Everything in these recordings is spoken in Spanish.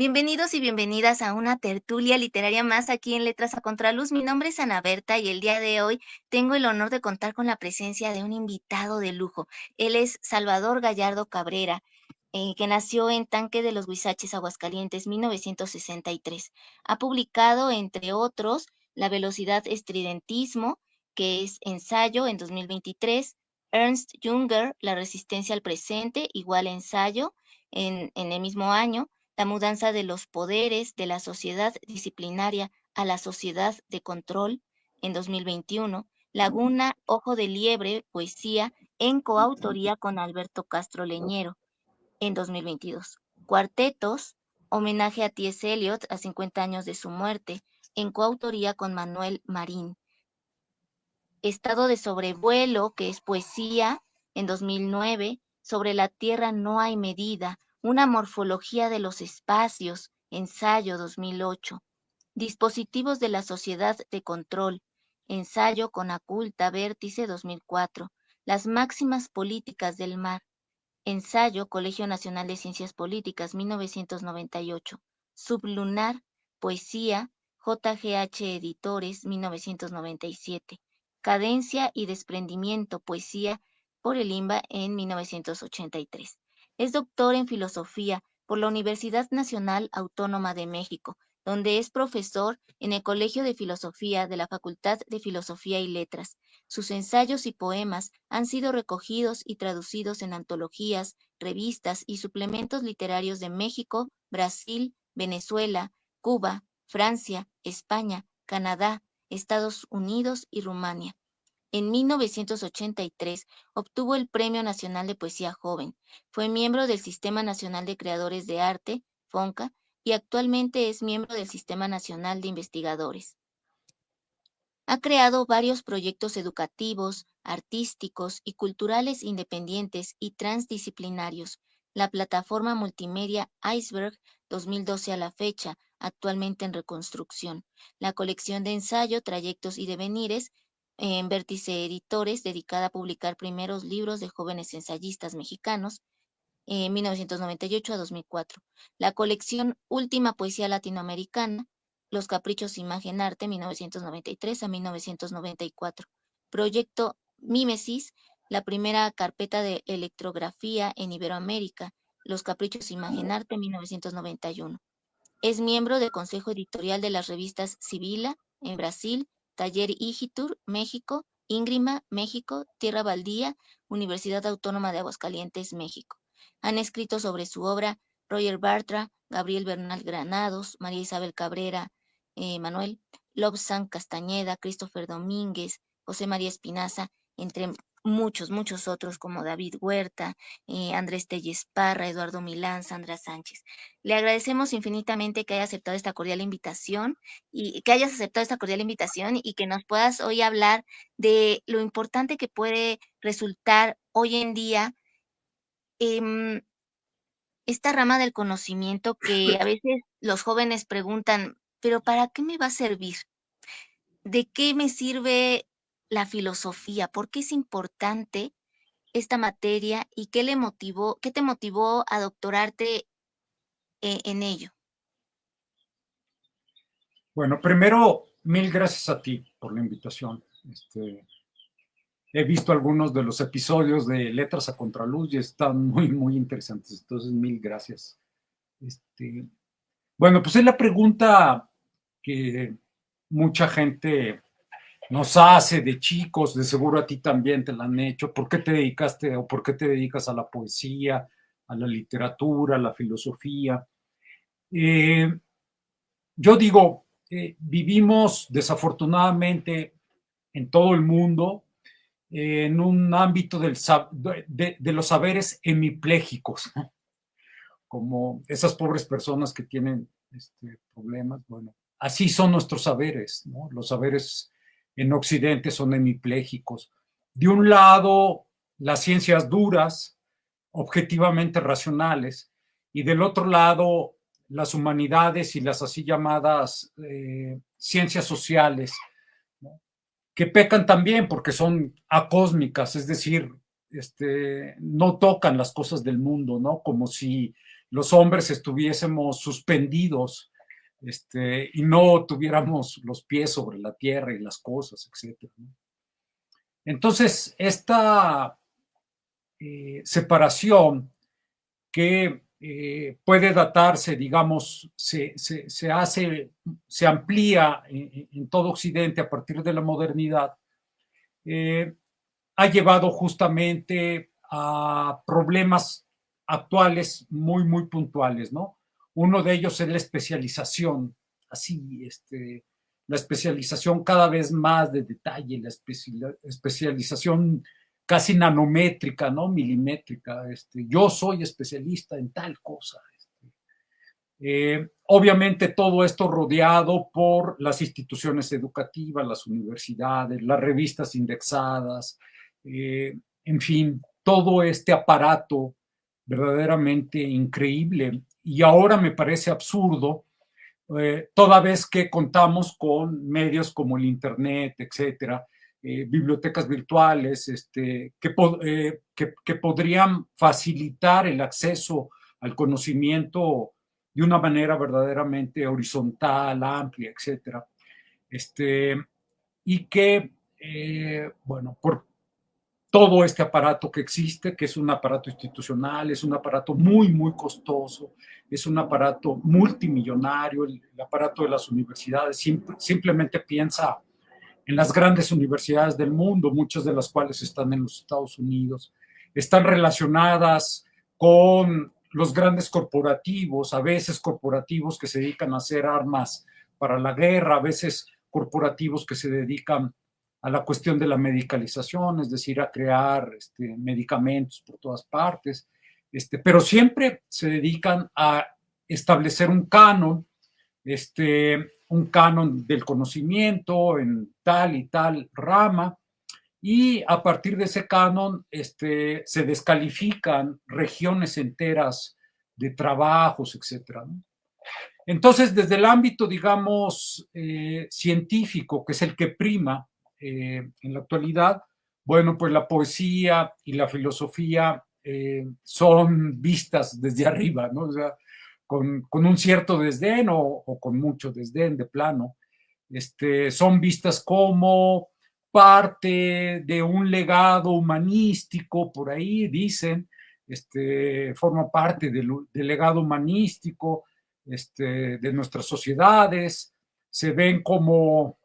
Bienvenidos y bienvenidas a una tertulia literaria más aquí en Letras a Contraluz. Mi nombre es Ana Berta y el día de hoy tengo el honor de contar con la presencia de un invitado de lujo. Él es Salvador Gallardo Cabrera, que nació en Tanque de los Huizaches, Aguascalientes, 1963. Ha publicado, entre otros, La velocidad estridentismo, que es ensayo en 2023, Ernst Jünger, La resistencia al presente, igual ensayo en el mismo año. La mudanza de los poderes de la sociedad disciplinaria a la sociedad de control en 2021, Laguna, Ojo de Liebre, poesía, en coautoría con Alberto Castro Leñero en 2022. Cuartetos, homenaje a T.S. Eliot a 50 años de su muerte, en coautoría con Manuel Marín. Estado de sobrevuelo, que es poesía, en 2009, Sobre la Tierra no hay medida, una morfología de los espacios, ensayo 2008. Dispositivos de la sociedad de control, ensayo con Aculta, Vértice 2004. Las máximas políticas del mar, ensayo Colegio Nacional de Ciencias Políticas 1998. Sublunar, poesía, JGH Editores 1997. Cadencia y desprendimiento, poesía, por el IMBA en 1983. Es doctor en filosofía por la Universidad Nacional Autónoma de México, donde es profesor en el Colegio de Filosofía de la Facultad de Filosofía y Letras. Sus ensayos y poemas han sido recogidos y traducidos en antologías, revistas y suplementos literarios de México, Brasil, Venezuela, Cuba, Francia, España, Canadá, Estados Unidos y Rumania. En 1983 obtuvo el Premio Nacional de Poesía Joven. Fue miembro del Sistema Nacional de Creadores de Arte, FONCA, y actualmente es miembro del Sistema Nacional de Investigadores. Ha creado varios proyectos educativos, artísticos y culturales independientes y transdisciplinarios. La plataforma multimedia Iceberg 2012 a la fecha, actualmente en reconstrucción. La colección de ensayo, trayectos y devenires en Vértice Editores, dedicada a publicar primeros libros de jóvenes ensayistas mexicanos, 1998 a 2004. La colección Última Poesía Latinoamericana, Los Caprichos Imagen Arte, 1993 a 1994. Proyecto Mímesis, la primera carpeta de electrografía en Iberoamérica, Los Caprichos Imagen Arte, 1991. Es miembro del Consejo Editorial de las revistas Sibila, en Brasil, Taller Igitur, México, Íngrima, México, Tierra Baldía, Universidad Autónoma de Aguascalientes, México. Han escrito sobre su obra Roger Bartra, Gabriel Bernal Granados, María Isabel Cabrera, Manuel, Lobsang Castañeda, Christopher Domínguez, José María Espinaza, entre muchos otros como David Huerta, Andrés Telles Parra, Eduardo Milán, Sandra Sánchez. Le agradecemos infinitamente que haya aceptado esta cordial invitación y que hayas aceptado esta cordial invitación y que nos puedas hoy hablar de lo importante que puede resultar hoy en día em, esta rama del conocimiento que a veces los jóvenes preguntan, pero ¿para qué me va a servir? ¿De qué me sirve la filosofía? ¿Por qué es importante esta materia y qué te motivó a doctorarte en ello? Bueno, primero, mil gracias a ti por la invitación. He visto algunos de los episodios de Letras a Contraluz y están muy interesantes. Entonces, mil gracias. Bueno, pues es la pregunta que mucha gente nos hace de chicos, de seguro a ti también te la han hecho. ¿Por qué te dedicaste o por qué te dedicas a la poesía, a la literatura, a la filosofía? Eh, yo digo, vivimos desafortunadamente en todo el mundo en un ámbito de los saberes hemipléjicos, ¿no? Como esas pobres personas que tienen problemas. Bueno, así son nuestros saberes, ¿no? Los saberes en Occidente son hemipléjicos. De un lado, las ciencias duras, objetivamente racionales, y del otro lado, las humanidades y las así llamadas ciencias sociales, ¿no? Que pecan también porque son acósmicas, es decir, no tocan las cosas del mundo, ¿no? Como si los hombres estuviésemos suspendidos y no tuviéramos los pies sobre la tierra y las cosas, etcétera, ¿no? Entonces, esta separación que puede datarse, digamos, se amplía en todo Occidente a partir de la modernidad, ha llevado justamente a problemas actuales muy, muy puntuales, ¿no? Uno de ellos es la especialización, así, la especialización cada vez más de detalle, la especialización casi nanométrica, ¿no? Milimétrica. Yo soy especialista en tal cosa. Obviamente todo esto rodeado por las instituciones educativas, las universidades, las revistas indexadas, en fin, todo este aparato verdaderamente increíble. Y ahora me parece absurdo, toda vez que contamos con medios como el Internet, etcétera, bibliotecas virtuales, que podrían facilitar el acceso al conocimiento de una manera verdaderamente horizontal, amplia, etcétera. Y que, bueno, por todo este aparato que existe, que es un aparato institucional, es un aparato muy, muy costoso, es un aparato multimillonario, el aparato de las universidades, simplemente piensa en las grandes universidades del mundo, muchas de las cuales están en los Estados Unidos, están relacionadas con los grandes corporativos, a veces corporativos que se dedican a hacer armas para la guerra, a veces corporativos que se dedican a la cuestión de la medicalización, es decir, a crear medicamentos por todas partes, pero siempre se dedican a establecer un canon del conocimiento en tal y tal rama, y a partir de ese canon se descalifican regiones enteras de trabajos, etcétera, ¿no? Entonces, desde el ámbito, digamos, científico, que es el que prima en la actualidad, bueno, pues la poesía y la filosofía son vistas desde arriba, ¿no? O sea, con un cierto desdén o con mucho desdén de plano, son vistas como parte de un legado humanístico, por ahí dicen, forma parte del legado humanístico de nuestras sociedades, se ven como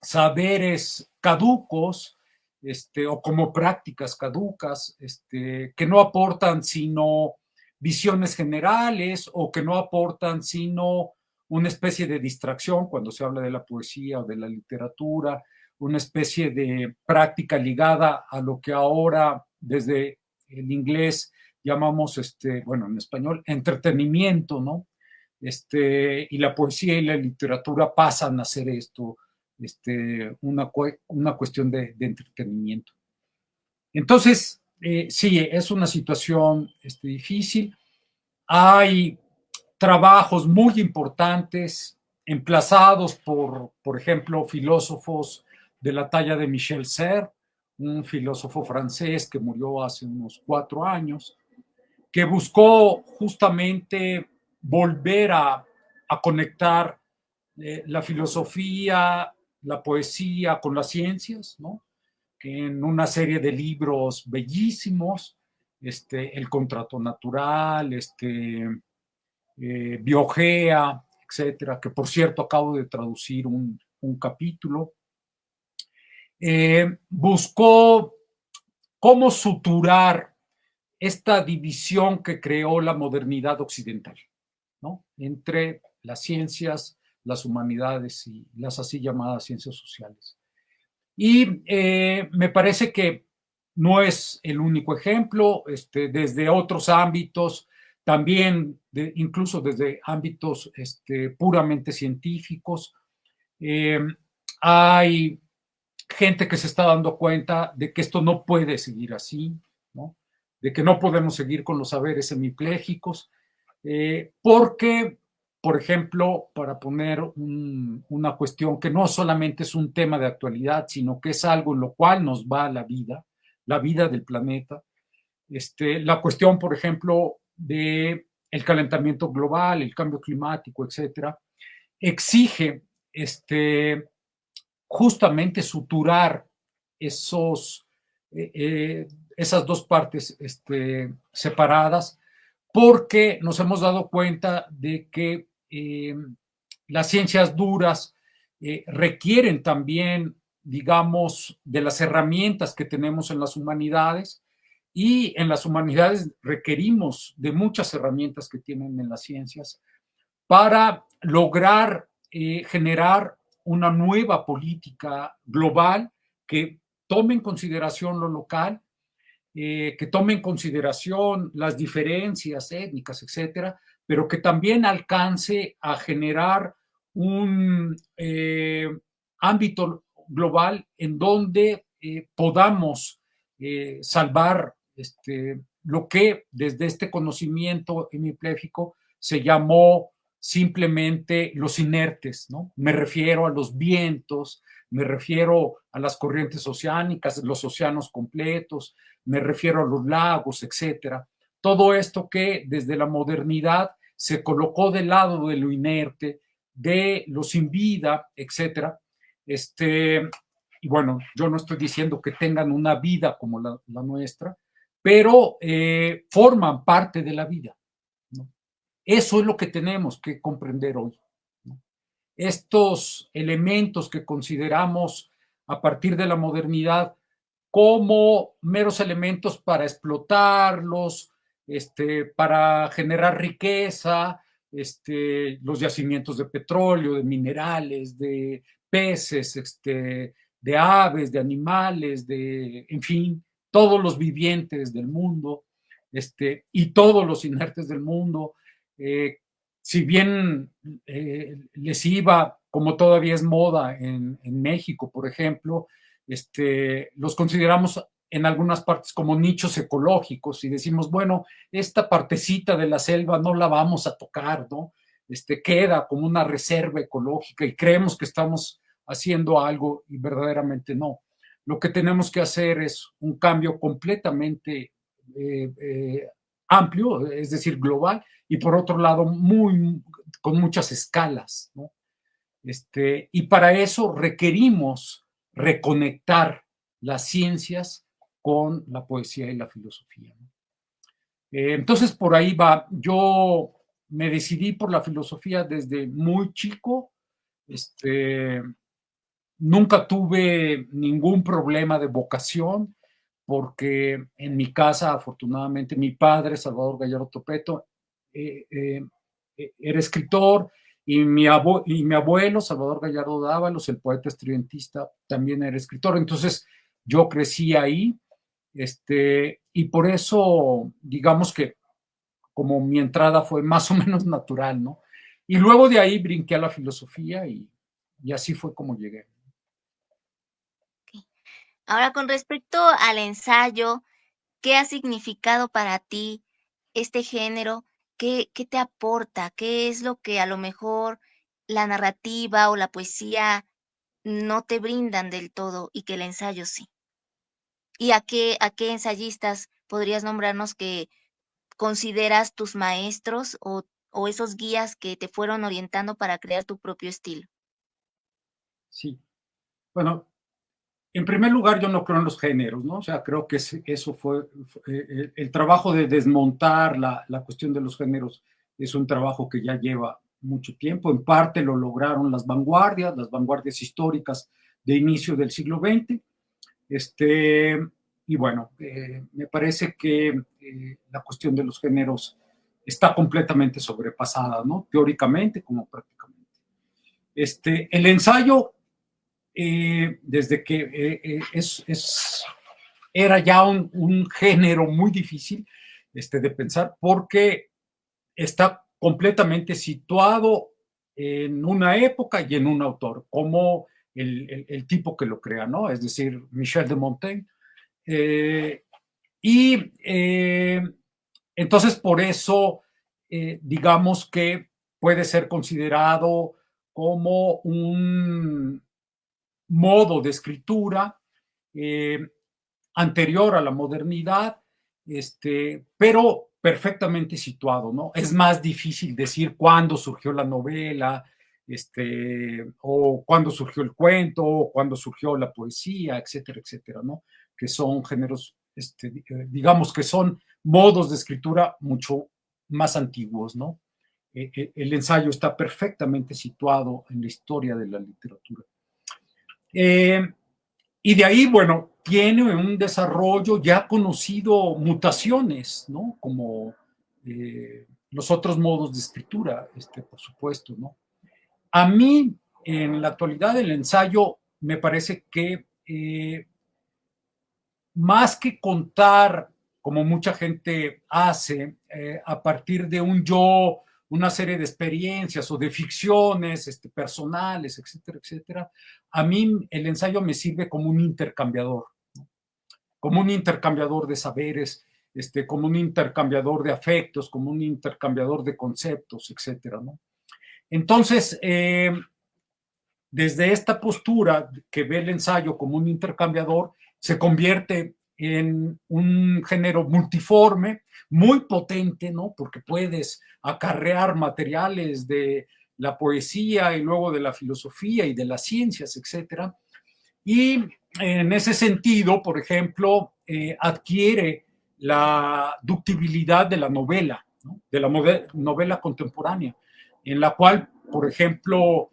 saberes caducos, o como prácticas caducas, que no aportan sino visiones generales o que no aportan sino una especie de distracción cuando se habla de la poesía o de la literatura, una especie de práctica ligada a lo que ahora desde el inglés llamamos, bueno, en español, entretenimiento, ¿no? Y la poesía y la literatura pasan a ser esto, una cuestión de entretenimiento. Entonces, sí, es una situación difícil. Hay trabajos muy importantes emplazados por ejemplo, filósofos de la talla de Michel Serres, un filósofo francés que murió hace unos 4 años, que buscó justamente volver a conectar la filosofía, la poesía con las ciencias, ¿no? En una serie de libros bellísimos, El contrato natural, Biogea, etcétera, que por cierto acabo de traducir un capítulo. Buscó cómo suturar esta división que creó la modernidad occidental, ¿no? Entre las ciencias, las humanidades y las así llamadas ciencias sociales. Y me parece que no es el único ejemplo, desde otros ámbitos, también incluso desde ámbitos puramente científicos, hay gente que se está dando cuenta de que esto no puede seguir así, ¿no? De que no podemos seguir con los saberes semipléjicos, porque, por ejemplo, para poner una cuestión que no solamente es un tema de actualidad, sino que es algo en lo cual nos va la vida del planeta, la cuestión, por ejemplo, de el calentamiento global, el cambio climático, etcétera, exige justamente suturar esos, esas dos partes separadas, porque nos hemos dado cuenta de que las ciencias duras requieren también, digamos, de las herramientas que tenemos en las humanidades, y en las humanidades requerimos de muchas herramientas que tienen en las ciencias para lograr generar una nueva política global que tome en consideración lo local, que tome en consideración las diferencias étnicas, etcétera, pero que también alcance a generar un ámbito global en donde podamos salvar lo que desde este conocimiento hemipléjico se llamó simplemente los inertes, ¿no? Me refiero a los vientos, me refiero a las corrientes oceánicas, los océanos completos, me refiero a los lagos, etcétera. Todo esto que desde la modernidad se colocó del lado de lo inerte, de lo sin vida, etcétera. Y bueno, yo no estoy diciendo que tengan una vida como la nuestra, pero forman parte de la vida, ¿no? Eso es lo que tenemos que comprender hoy, ¿no? Estos elementos que consideramos a partir de la modernidad como meros elementos para explotarlos, para generar riqueza, los yacimientos de petróleo, de minerales, de peces, de aves, de animales, en fin, todos los vivientes del mundo, y todos los inertes del mundo. Si bien les iba, como todavía es moda en México, por ejemplo, los consideramos en algunas partes como nichos ecológicos y decimos, bueno, esta partecita de la selva no la vamos a tocar, ¿no? Queda como una reserva ecológica y creemos que estamos haciendo algo y verdaderamente no. Lo que tenemos que hacer es un cambio completamente amplio, es decir, global, y por otro lado, con muchas escalas, ¿no? Y para eso requerimos reconectar las ciencias con la poesía y la filosofía, ¿no? Entonces, por ahí va. Yo me decidí por la filosofía desde muy chico. Nunca tuve ningún problema de vocación, porque en mi casa, afortunadamente, mi padre, Salvador Gallardo Topeto, era escritor, y mi abuelo, Salvador Gallardo Dávalos, el poeta estridentista, también era escritor. Entonces, yo crecí ahí, y por eso, digamos que como mi entrada fue más o menos natural, ¿no? Y luego de ahí brinqué a la filosofía y así fue como llegué. Ahora, con respecto al ensayo, ¿qué ha significado para ti este género? ¿Qué te aporta? ¿Qué es lo que a lo mejor la narrativa o la poesía no te brindan del todo y que el ensayo sí? ¿Y a qué ensayistas podrías nombrarnos que consideras tus maestros o esos guías que te fueron orientando para crear tu propio estilo? Sí. Bueno, en primer lugar, yo no creo en los géneros, ¿no? O sea, creo que eso fue el trabajo de desmontar la cuestión de los géneros. Es un trabajo que ya lleva mucho tiempo. En parte lo lograron las vanguardias históricas de inicio del siglo XX. Y bueno, me parece que la cuestión de los géneros está completamente sobrepasada, ¿no? Teóricamente como prácticamente. El ensayo, desde que era ya un género muy difícil de pensar, porque está completamente situado en una época y en un autor, como el tipo que lo crea, ¿no? Es decir, Michel de Montaigne. Eh, y entonces por eso, digamos que puede ser considerado como un modo de escritura eh, anterior a la modernidad, pero perfectamente situado, ¿no? Es más difícil decir cuándo surgió la novela, o cuándo surgió el cuento, o cuándo surgió la poesía, etcétera, etcétera, ¿no? Que son géneros, digamos que son modos de escritura mucho más antiguos, ¿no? El ensayo está perfectamente situado en la historia de la literatura. Eh, y de ahí, bueno, tiene un desarrollo ya conocido, mutaciones, ¿no? Como los otros modos de escritura, por supuesto, ¿no? A mí, en la actualidad, el ensayo me parece que más que contar, como mucha gente hace, a partir de un yo, una serie de experiencias o de ficciones personales, etcétera, etcétera, a mí el ensayo me sirve como un intercambiador de saberes, como un intercambiador de afectos, como un intercambiador de conceptos, etcétera, ¿no? Entonces, desde esta postura que ve el ensayo como un intercambiador, se convierte en un género multiforme, muy potente, ¿no? Porque puedes acarrear materiales de la poesía y luego de la filosofía y de las ciencias, etcétera. Y en ese sentido, por ejemplo, adquiere la ductibilidad de la novela, ¿no? De la novela contemporánea, en la cual, por ejemplo,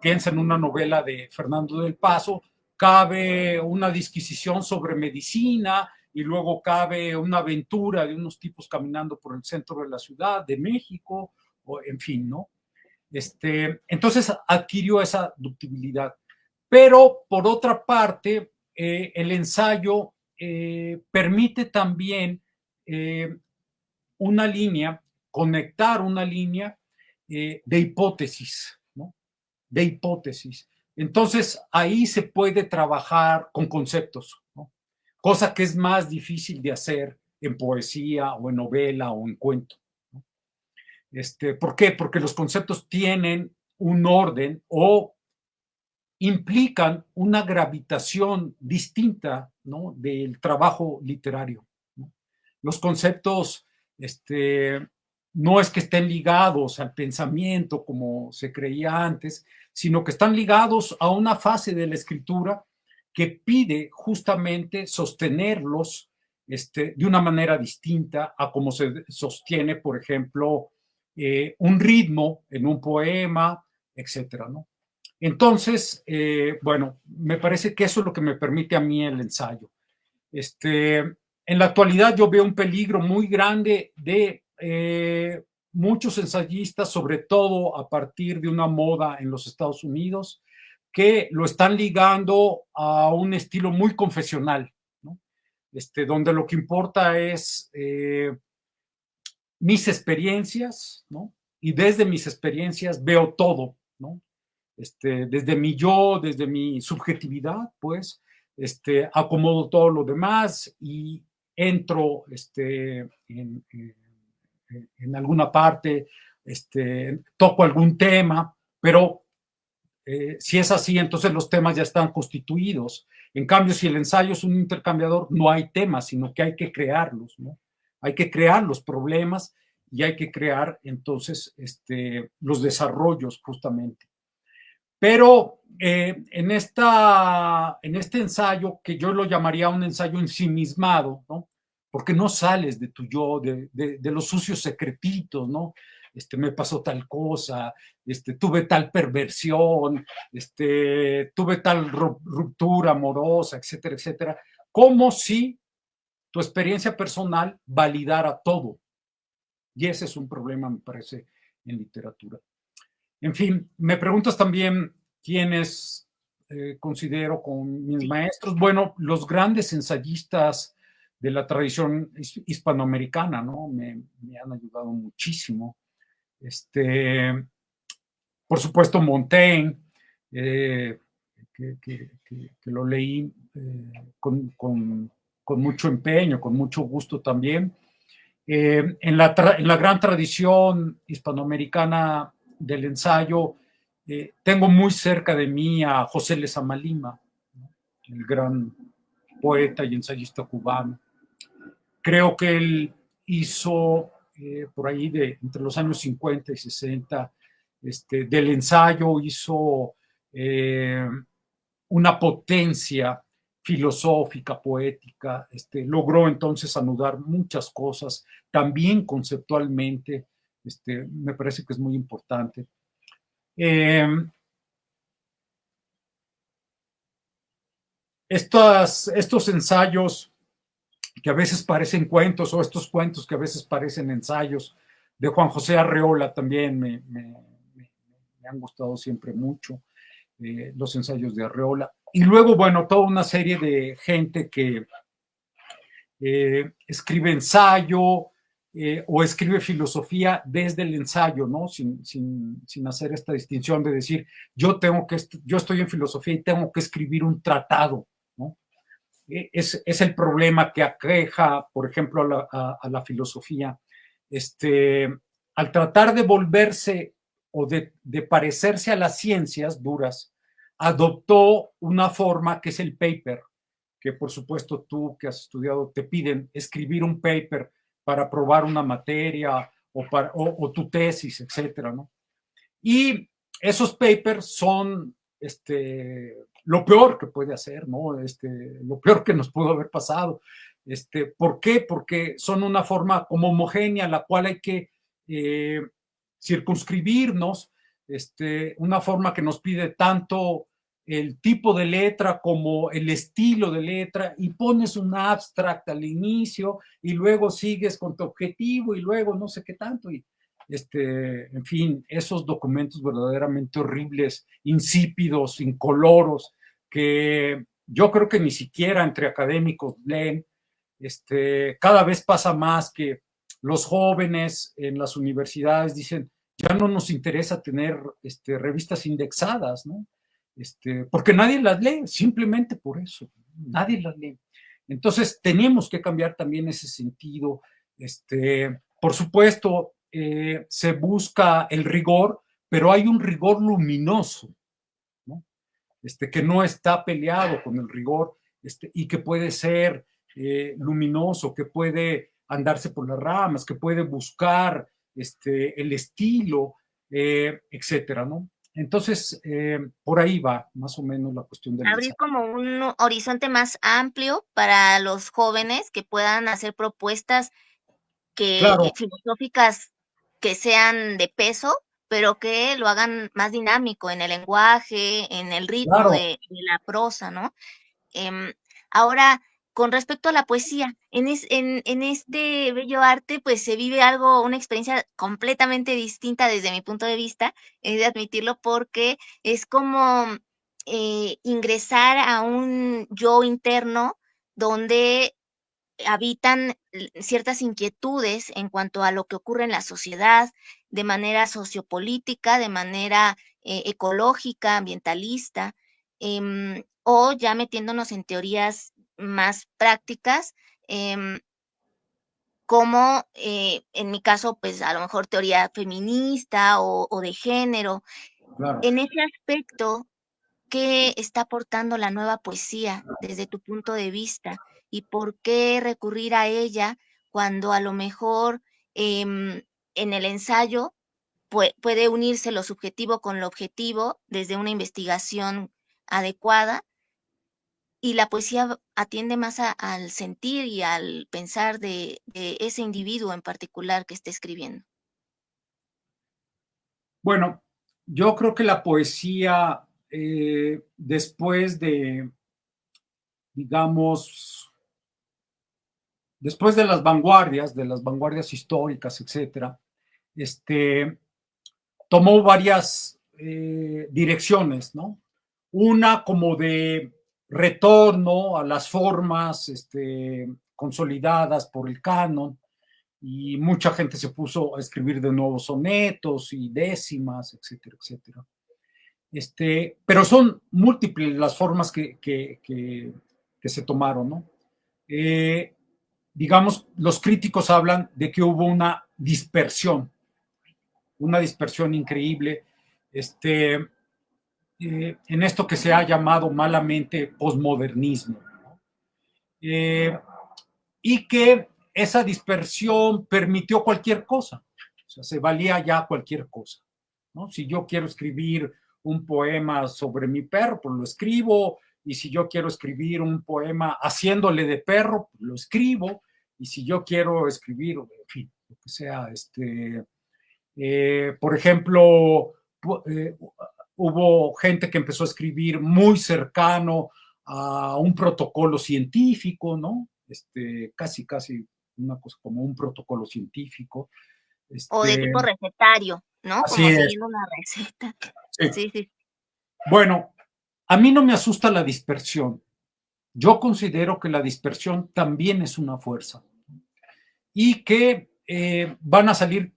piensa en una novela de Fernando del Paso, cabe una disquisición sobre medicina y luego cabe una aventura de unos tipos caminando por el centro de la ciudad de México, o en fin, ¿no? Entonces adquirió esa ductibilidad. Pero por otra parte, el ensayo permite también eh, una línea, conectar una línea de hipótesis, ¿no? De hipótesis. Entonces ahí se puede trabajar con conceptos, ¿no? Cosa que es más difícil de hacer en poesía o en novela o en cuento, ¿no? ¿Por qué? Porque los conceptos tienen un orden o implican una gravitación distinta, ¿no? Del trabajo literario, ¿no? Los conceptos no es que estén ligados al pensamiento como se creía antes, sino que están ligados a una fase de la escritura que pide justamente sostenerlos de una manera distinta a como se sostiene, por ejemplo, un ritmo en un poema, etcétera, ¿no? Entonces, bueno, me parece que eso es lo que me permite a mí el ensayo. En la actualidad yo veo un peligro muy grande de muchos ensayistas, sobre todo a partir de una moda en los Estados Unidos, que lo están ligando a un estilo muy confesional, ¿no? Donde lo que importa es mis experiencias, ¿no? Y desde mis experiencias veo todo, ¿no? Desde mi yo, desde mi subjetividad, pues, acomodo todo lo demás y entro en alguna parte, toco algún tema, pero si es así, entonces los temas ya están constituidos. En cambio, si el ensayo es un intercambiador, no hay temas, sino que hay que crearlos, ¿no? Hay que crear los problemas y hay que crear entonces los desarrollos justamente. Pero en este ensayo, que yo lo llamaría un ensayo ensimismado, ¿no? Porque no sales de tu yo, de los sucios secretitos, ¿no? Me pasó tal cosa, tuve tal perversión, tuve tal ruptura amorosa, etcétera, etcétera, como si tu experiencia personal validara todo. Y ese es un problema, me parece, en literatura. En fin, me preguntas también quiénes considero como mis maestros. Bueno, los grandes ensayistas de la tradición hispanoamericana, ¿no? Me han ayudado muchísimo. Por supuesto, Montaigne, que lo leí con mucho empeño, con mucho gusto también. En la gran tradición hispanoamericana del ensayo, tengo muy cerca de mí a José Lezama Lima, ¿no? El gran poeta y ensayista cubano. Creo que él hizo por ahí entre los años 50 y 60, del ensayo hizo una potencia filosófica, poética, logró entonces anudar muchas cosas, también conceptualmente, me parece que es muy importante. Estos ensayos que a veces parecen cuentos, o estos cuentos que a veces parecen ensayos, de Juan José Arreola también me han gustado siempre mucho, los ensayos de Arreola. Y luego, bueno, toda una serie de gente que escribe ensayo o escribe filosofía desde el ensayo, ¿no? Sin hacer esta distinción de decir, yo estoy en filosofía y tengo que escribir un tratado, ¿no? Es el problema que aqueja, por ejemplo, a la filosofía. Al tratar de volverse o de parecerse a las ciencias duras, adoptó una forma que es el paper, que por supuesto tú que has estudiado te piden escribir un paper para probar una materia o tu tesis, etcétera, ¿no? Y esos papers son lo peor que puede hacer, ¿no? Lo peor que nos pudo haber pasado. ¿Por qué? Porque son una forma como homogénea, la cual hay que circunscribirnos, una forma que nos pide tanto el tipo de letra como el estilo de letra, y pones un abstract al inicio y luego sigues con tu objetivo y luego no sé qué tanto. En fin, esos documentos verdaderamente horribles, insípidos, incoloros, que yo creo que ni siquiera entre académicos leen. Cada vez pasa más que los jóvenes en las universidades dicen, ya no nos interesa tener revistas indexadas, ¿no? Porque nadie las lee, simplemente por eso, nadie las lee. Entonces, tenemos que cambiar también ese sentido. Por supuesto, se busca el rigor, pero hay un rigor luminoso, ¿no? Que no está peleado con el rigor, y que puede ser luminoso, que puede andarse por las ramas, que puede buscar el estilo, etcétera, ¿no? Entonces, por ahí va más o menos la cuestión del Abrir ensayo. como un horizonte más amplio para los jóvenes que puedan hacer propuestas Claro, filosóficas que sean de peso, pero que lo hagan más dinámico en el lenguaje, en el ritmo claro, de la prosa, ¿no? Em, Ahora, con respecto a la poesía, en este bello arte, pues se vive algo, una experiencia completamente distinta desde mi punto de vista, he de admitirlo, porque es como ingresar a un yo interno donde habitan ciertas inquietudes en cuanto a lo que ocurre en la sociedad de manera sociopolítica, de manera ecológica, ambientalista, o ya metiéndonos en teorías más prácticas, como en mi caso, pues a lo mejor teoría feminista o de género. claro. En ese aspecto, ¿qué está aportando la nueva poesía desde tu punto de vista? ¿Y por qué recurrir a ella cuando a lo mejor en el ensayo puede unirse lo subjetivo con lo objetivo desde una investigación adecuada? Y la poesía atiende más al sentir y al pensar de ese individuo en particular que está escribiendo. Bueno, yo creo que la poesía, digamos, después de las vanguardias históricas, etcétera, tomó varias direcciones, ¿no? Una como de retorno a las formas consolidadas por el canon, y mucha gente se puso a escribir de nuevo sonetos y décimas, etcétera, etcétera. Pero son múltiples las formas que se tomaron, ¿no? Eh, digamos, los críticos hablan de que hubo una dispersión increíble, en esto que se ha llamado malamente posmodernismo, ¿no? Y que esa dispersión permitió cualquier cosa, o sea, se valía ya cualquier cosa, ¿no? Si yo quiero escribir un poema sobre mi perro, pues lo escribo, y si yo quiero escribir un poema haciéndole de perro, pues lo escribo, y si yo quiero escribir, en fin, lo que sea, por ejemplo, hubo gente que empezó a escribir muy cercano a un protocolo científico, ¿no? Casi, casi una cosa como un protocolo científico. O de tipo recetario, ¿no? Así Como es. siguiendo una receta. Sí. Sí, sí. Bueno, a mí no me asusta la dispersión. Yo considero que la dispersión también es una fuerza y que van a salir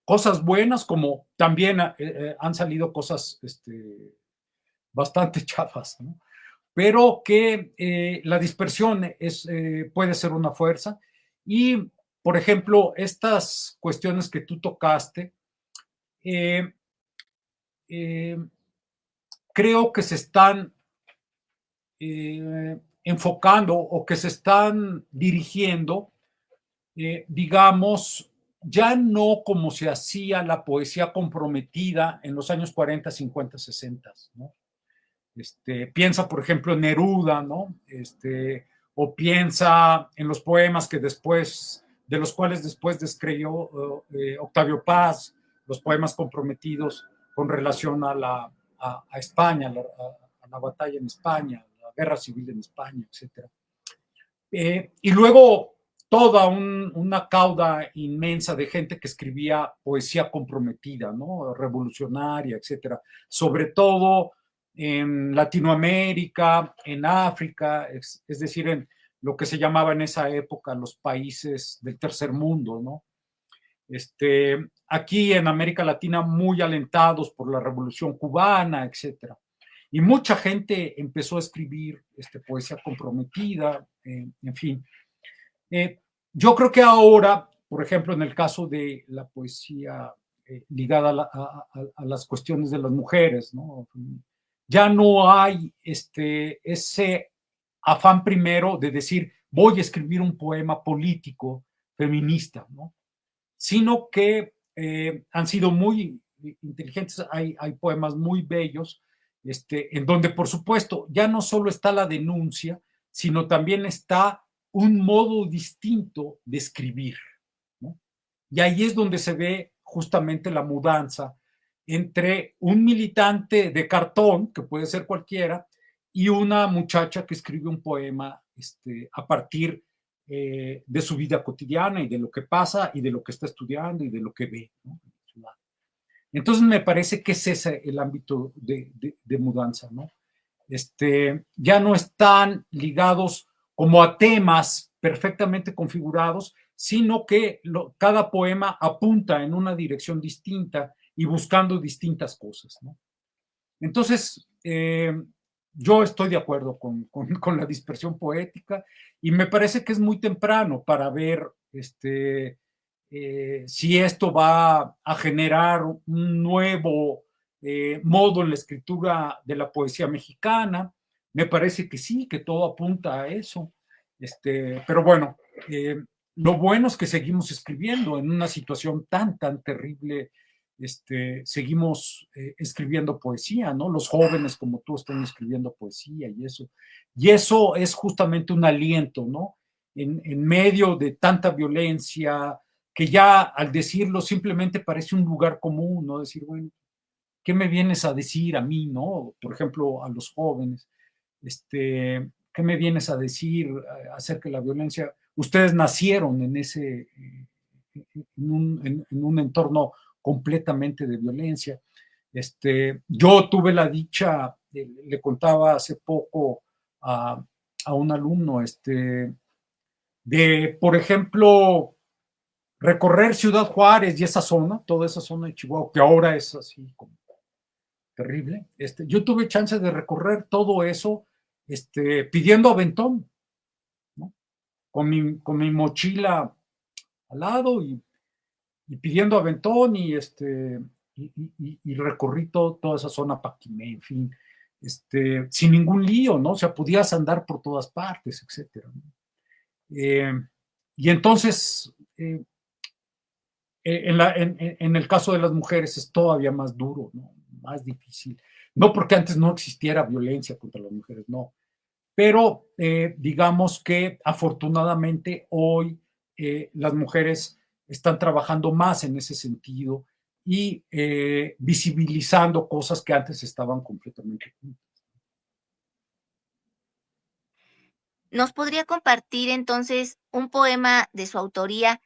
cosas buenas como también han salido cosas bastante chafas, ¿no? Pero que la dispersión puede ser una fuerza y, por ejemplo, estas cuestiones que tú tocaste, eh, eh, creo que se están enfocando o que se están dirigiendo, digamos, ya no como se hacía la poesía comprometida en los años 40, 50, 60, ¿no? Piensa, por ejemplo, en Neruda, ¿no? O piensa en los poemas que después, de los cuales después describió Octavio Paz, los poemas comprometidos con relación a España, a la batalla en España, la guerra civil en España, etcétera. Y luego toda una cauda inmensa de gente que escribía poesía comprometida, ¿no? Revolucionaria, etcétera. Sobre todo en Latinoamérica, en África, es decir, en lo que se llamaba en esa época los países del tercer mundo, ¿no? Aquí en América Latina muy alentados por la Revolución Cubana, etcétera. Y mucha gente empezó a escribir poesía comprometida, en fin. Yo creo que ahora, por ejemplo, en el caso de la poesía ligada a las cuestiones de las mujeres, ¿no? Ya no hay ese afán primero de decir, voy a escribir un poema político feminista, ¿no? Sino que han sido muy inteligentes, hay poemas muy bellos, en donde, por supuesto, ya no solo está la denuncia, sino también está un modo distinto de escribir, ¿no? Y ahí es donde se ve justamente la mudanza entre un militante de cartón, que puede ser cualquiera, y una muchacha que escribe un poema a partir de su vida cotidiana y de lo que pasa y de lo que está estudiando y de lo que ve, ¿no? Entonces me parece que es ese el ámbito de mudanza, ¿no? Ya no están ligados como a temas perfectamente configurados, sino que cada poema apunta en una dirección distinta y buscando distintas cosas, ¿no? Entonces, yo estoy de acuerdo con la dispersión poética y me parece que es muy temprano para ver si esto va a generar un nuevo modo en la escritura de la poesía mexicana. Me parece que sí, que todo apunta a eso. Pero bueno, lo bueno es que seguimos escribiendo en una situación tan, tan terrible. Seguimos escribiendo poesía, ¿no? Los jóvenes como tú están escribiendo poesía y eso. Y eso es justamente un aliento, ¿no? En medio de tanta violencia, que ya al decirlo simplemente parece un lugar común, ¿no? Decir, bueno, ¿qué me vienes a decir a mí, ¿no? Por ejemplo, a los jóvenes, ¿qué me vienes a decir acerca de la violencia? Ustedes nacieron en en un entorno completamente de violencia. Yo tuve la dicha, le contaba hace poco a un alumno, de, por ejemplo, recorrer Ciudad Juárez y esa zona, toda esa zona de Chihuahua, que ahora es así como terrible. Yo tuve chance de recorrer todo eso pidiendo aventón, ¿no? Con mi mochila al lado y pidiendo aventón y recorrí toda esa zona Paquimé, en fin, sin ningún lío, ¿no? O sea, podías andar por todas partes, etcétera, ¿no? Y entonces, en el caso de las mujeres es todavía más duro, ¿no? Más difícil. No porque antes no existiera violencia contra las mujeres, no. Pero digamos que afortunadamente hoy las mujeres están trabajando más en ese sentido y visibilizando cosas que antes estaban completamente ocultas. ¿Nos podría compartir entonces un poema de su autoría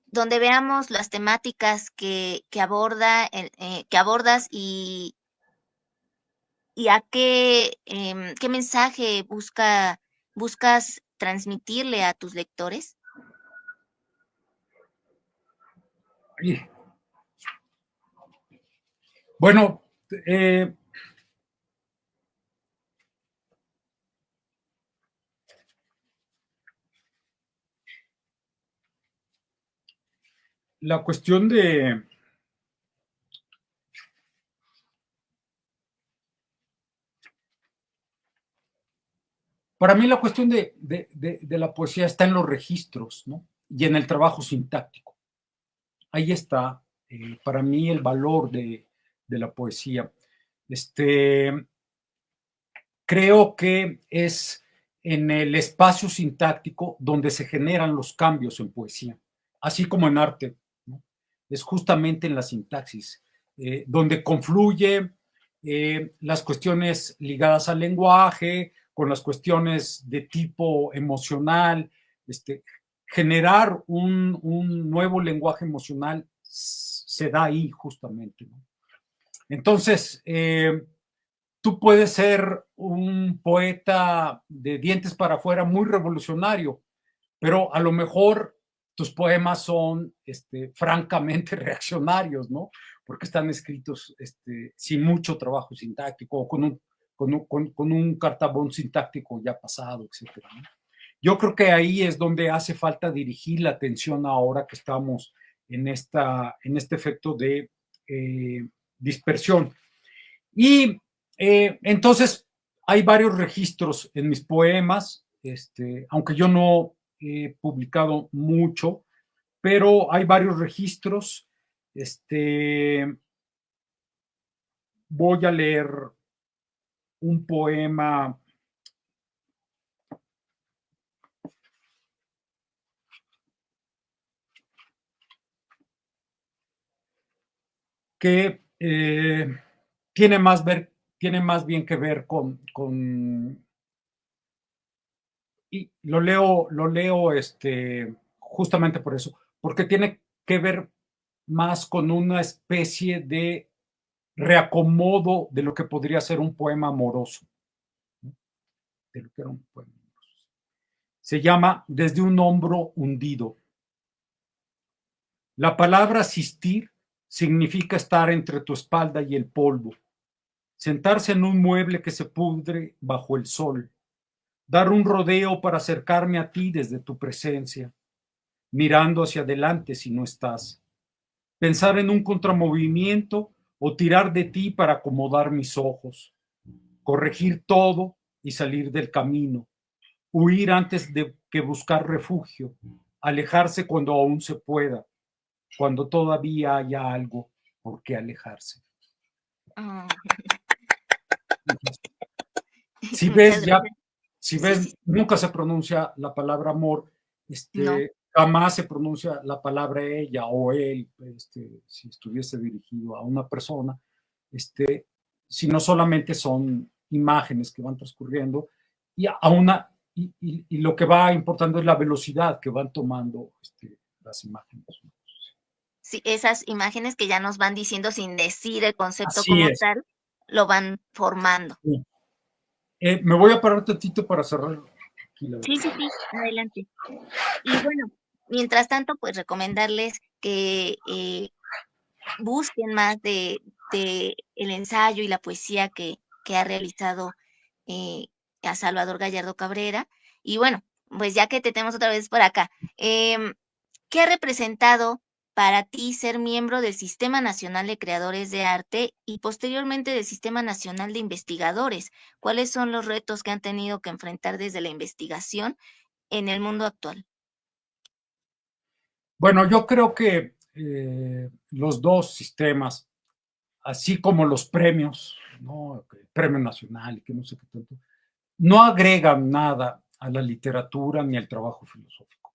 donde veamos las temáticas que abordas y a qué mensaje buscas transmitirle a tus lectores? Y, bueno, eh, la cuestión de, para mí la cuestión de la poesía está en los registros, ¿no? Y en el trabajo sintáctico. Ahí está, para mí, el valor de la poesía. Este, creo que es en el espacio sintáctico donde se generan los cambios en poesía, así como en arte, ¿no? Es justamente en la sintaxis, donde confluye las cuestiones ligadas al lenguaje, con las cuestiones de tipo emocional, generar un nuevo lenguaje emocional se da ahí justamente, ¿no? Entonces, tú puedes ser un poeta de dientes para afuera muy revolucionario, pero a lo mejor tus poemas son francamente reaccionarios, ¿no? Porque están escritos sin mucho trabajo sintáctico o con un cartabón sintáctico ya pasado, etcétera, ¿no? Yo creo que ahí es donde hace falta dirigir la atención ahora que estamos en este efecto de dispersión. Y entonces hay varios registros en mis poemas, aunque yo no he publicado mucho, pero hay varios registros. Voy a leer un poema que tiene más bien que ver y lo leo justamente por eso, porque tiene que ver más con una especie de reacomodo de lo que podría ser un poema amoroso, ¿no? De lo que era un poema amoroso. Se llama Desde un hombro hundido. La palabra asistir significa estar entre tu espalda y el polvo, sentarse en un mueble que se pudre bajo el sol, dar un rodeo para acercarme a ti desde tu presencia, mirando hacia adelante si no estás, pensar en un contramovimiento o tirar de ti para acomodar mis ojos, corregir todo y salir del camino, huir antes de que buscar refugio, alejarse cuando aún se pueda, cuando todavía haya algo por qué alejarse. Oh, Si muchas ves ya, gracias. si Sí, ves, sí, nunca se pronuncia la palabra amor, no. jamás se pronuncia la palabra ella o él, si estuviese dirigido a una persona, sino solamente son imágenes que van transcurriendo y a una y lo que va importando es la velocidad que van tomando las imágenes. Sí, esas imágenes que ya nos van diciendo sin decir el concepto Así como es. tal, lo van formando. Sí. Me voy a parar tantito para cerrar aquí la Sí, sí, sí, adelante. Y bueno, mientras tanto, pues recomendarles que busquen más de el ensayo y la poesía que ha realizado eh, a Salvador Gallardo Cabrera. Y bueno, pues ya que te tenemos otra vez por acá, ¿qué ha representado para ti ser miembro del Sistema Nacional de Creadores de Arte y posteriormente del Sistema Nacional de Investigadores? ¿Cuáles son los retos que han tenido que enfrentar desde la investigación en el mundo actual? Bueno, yo creo que los dos sistemas, así como los premios, ¿no? El Premio Nacional y que no sé qué tanto, no agregan nada a la literatura ni al trabajo filosófico.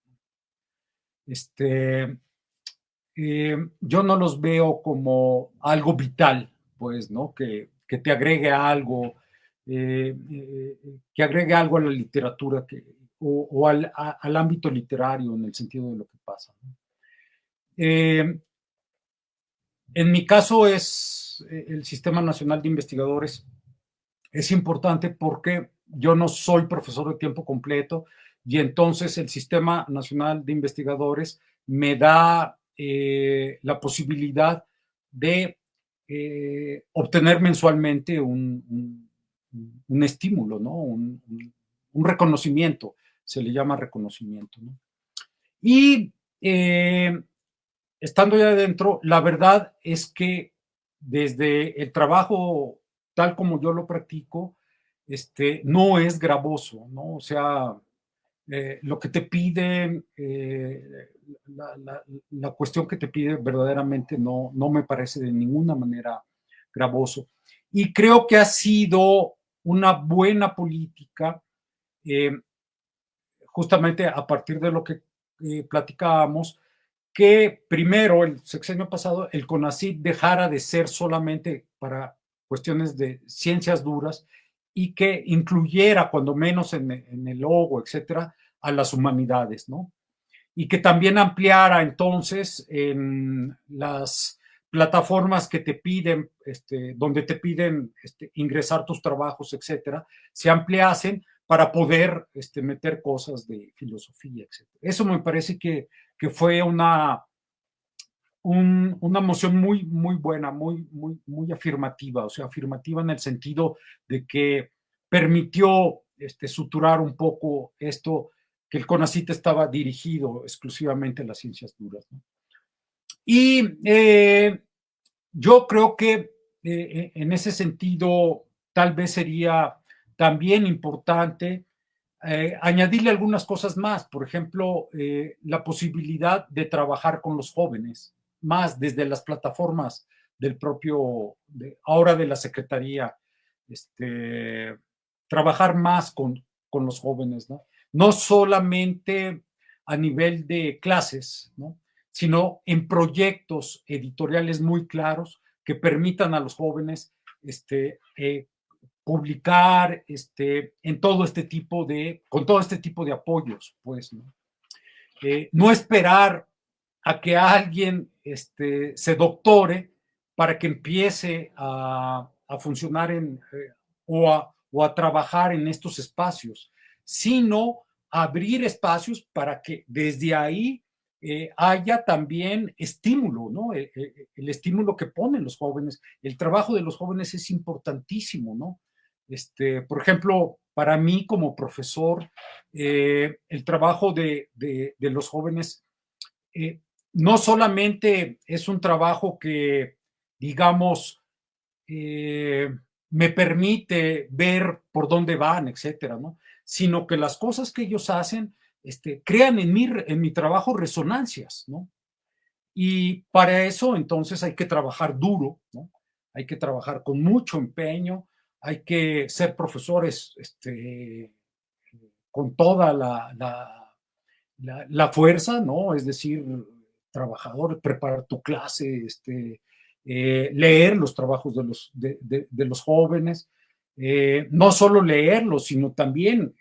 Este, yo no los veo como algo vital, pues, ¿no? Que te agregue algo, que agregue algo a la literatura o al ámbito literario en el sentido de lo que pasa, ¿no? En mi caso es el Sistema Nacional de Investigadores. Es importante porque yo no soy profesor de tiempo completo y entonces el Sistema Nacional de Investigadores me da la posibilidad de obtener mensualmente un estímulo, ¿no? Un reconocimiento, se le llama reconocimiento, ¿no? Y estando ya adentro, la verdad es que desde el trabajo tal como yo lo practico, no es gravoso, ¿no? O sea, lo que te piden, la, la, la, cuestión que te pide verdaderamente no me parece de ninguna manera gravoso. Y creo que ha sido una buena política, eh, justamente a partir de lo que platicábamos, que primero, el sexenio pasado, el CONACYT dejara de ser solamente para cuestiones de ciencias duras y que incluyera, cuando menos en el logo, etcétera, a las humanidades, ¿no? Y que también ampliara entonces en las plataformas que te piden, donde te piden ingresar tus trabajos, etcétera, se ampliasen para poder meter cosas de filosofía, etcétera. Eso me parece que fue una moción muy, muy buena, muy afirmativa, o sea, afirmativa en el sentido de que permitió suturar un poco esto, que el CONACYT estaba dirigido exclusivamente a las ciencias duras, ¿no? Y yo creo que en ese sentido tal vez sería también importante añadirle algunas cosas más, por ejemplo, la posibilidad de trabajar con los jóvenes, más desde las plataformas del propio, ahora de la Secretaría, trabajar más con los jóvenes, ¿no? No solamente a nivel de clases, ¿no? Sino en proyectos editoriales muy claros que permitan a los jóvenes publicar en todo este tipo con todo este tipo de apoyos, pues, ¿no? No esperar a que alguien se doctore para que empiece a funcionar o a trabajar en estos espacios, sino abrir espacios para que desde ahí haya también estímulo, ¿no? El estímulo que ponen los jóvenes. El trabajo de los jóvenes es importantísimo, ¿no? Por ejemplo, para mí como profesor, el trabajo de los jóvenes eh, no solamente es un trabajo que, digamos, eh, me permite ver por dónde van, etcétera, ¿no? Sino que las cosas que ellos hacen crean en mi trabajo resonancias, ¿no? Y para eso entonces hay que trabajar duro, ¿no? Hay que trabajar con mucho empeño, hay que ser profesores con toda la fuerza, ¿no? Es decir, trabajador, preparar tu clase, leer los trabajos de los jóvenes, no solo leerlos, sino también,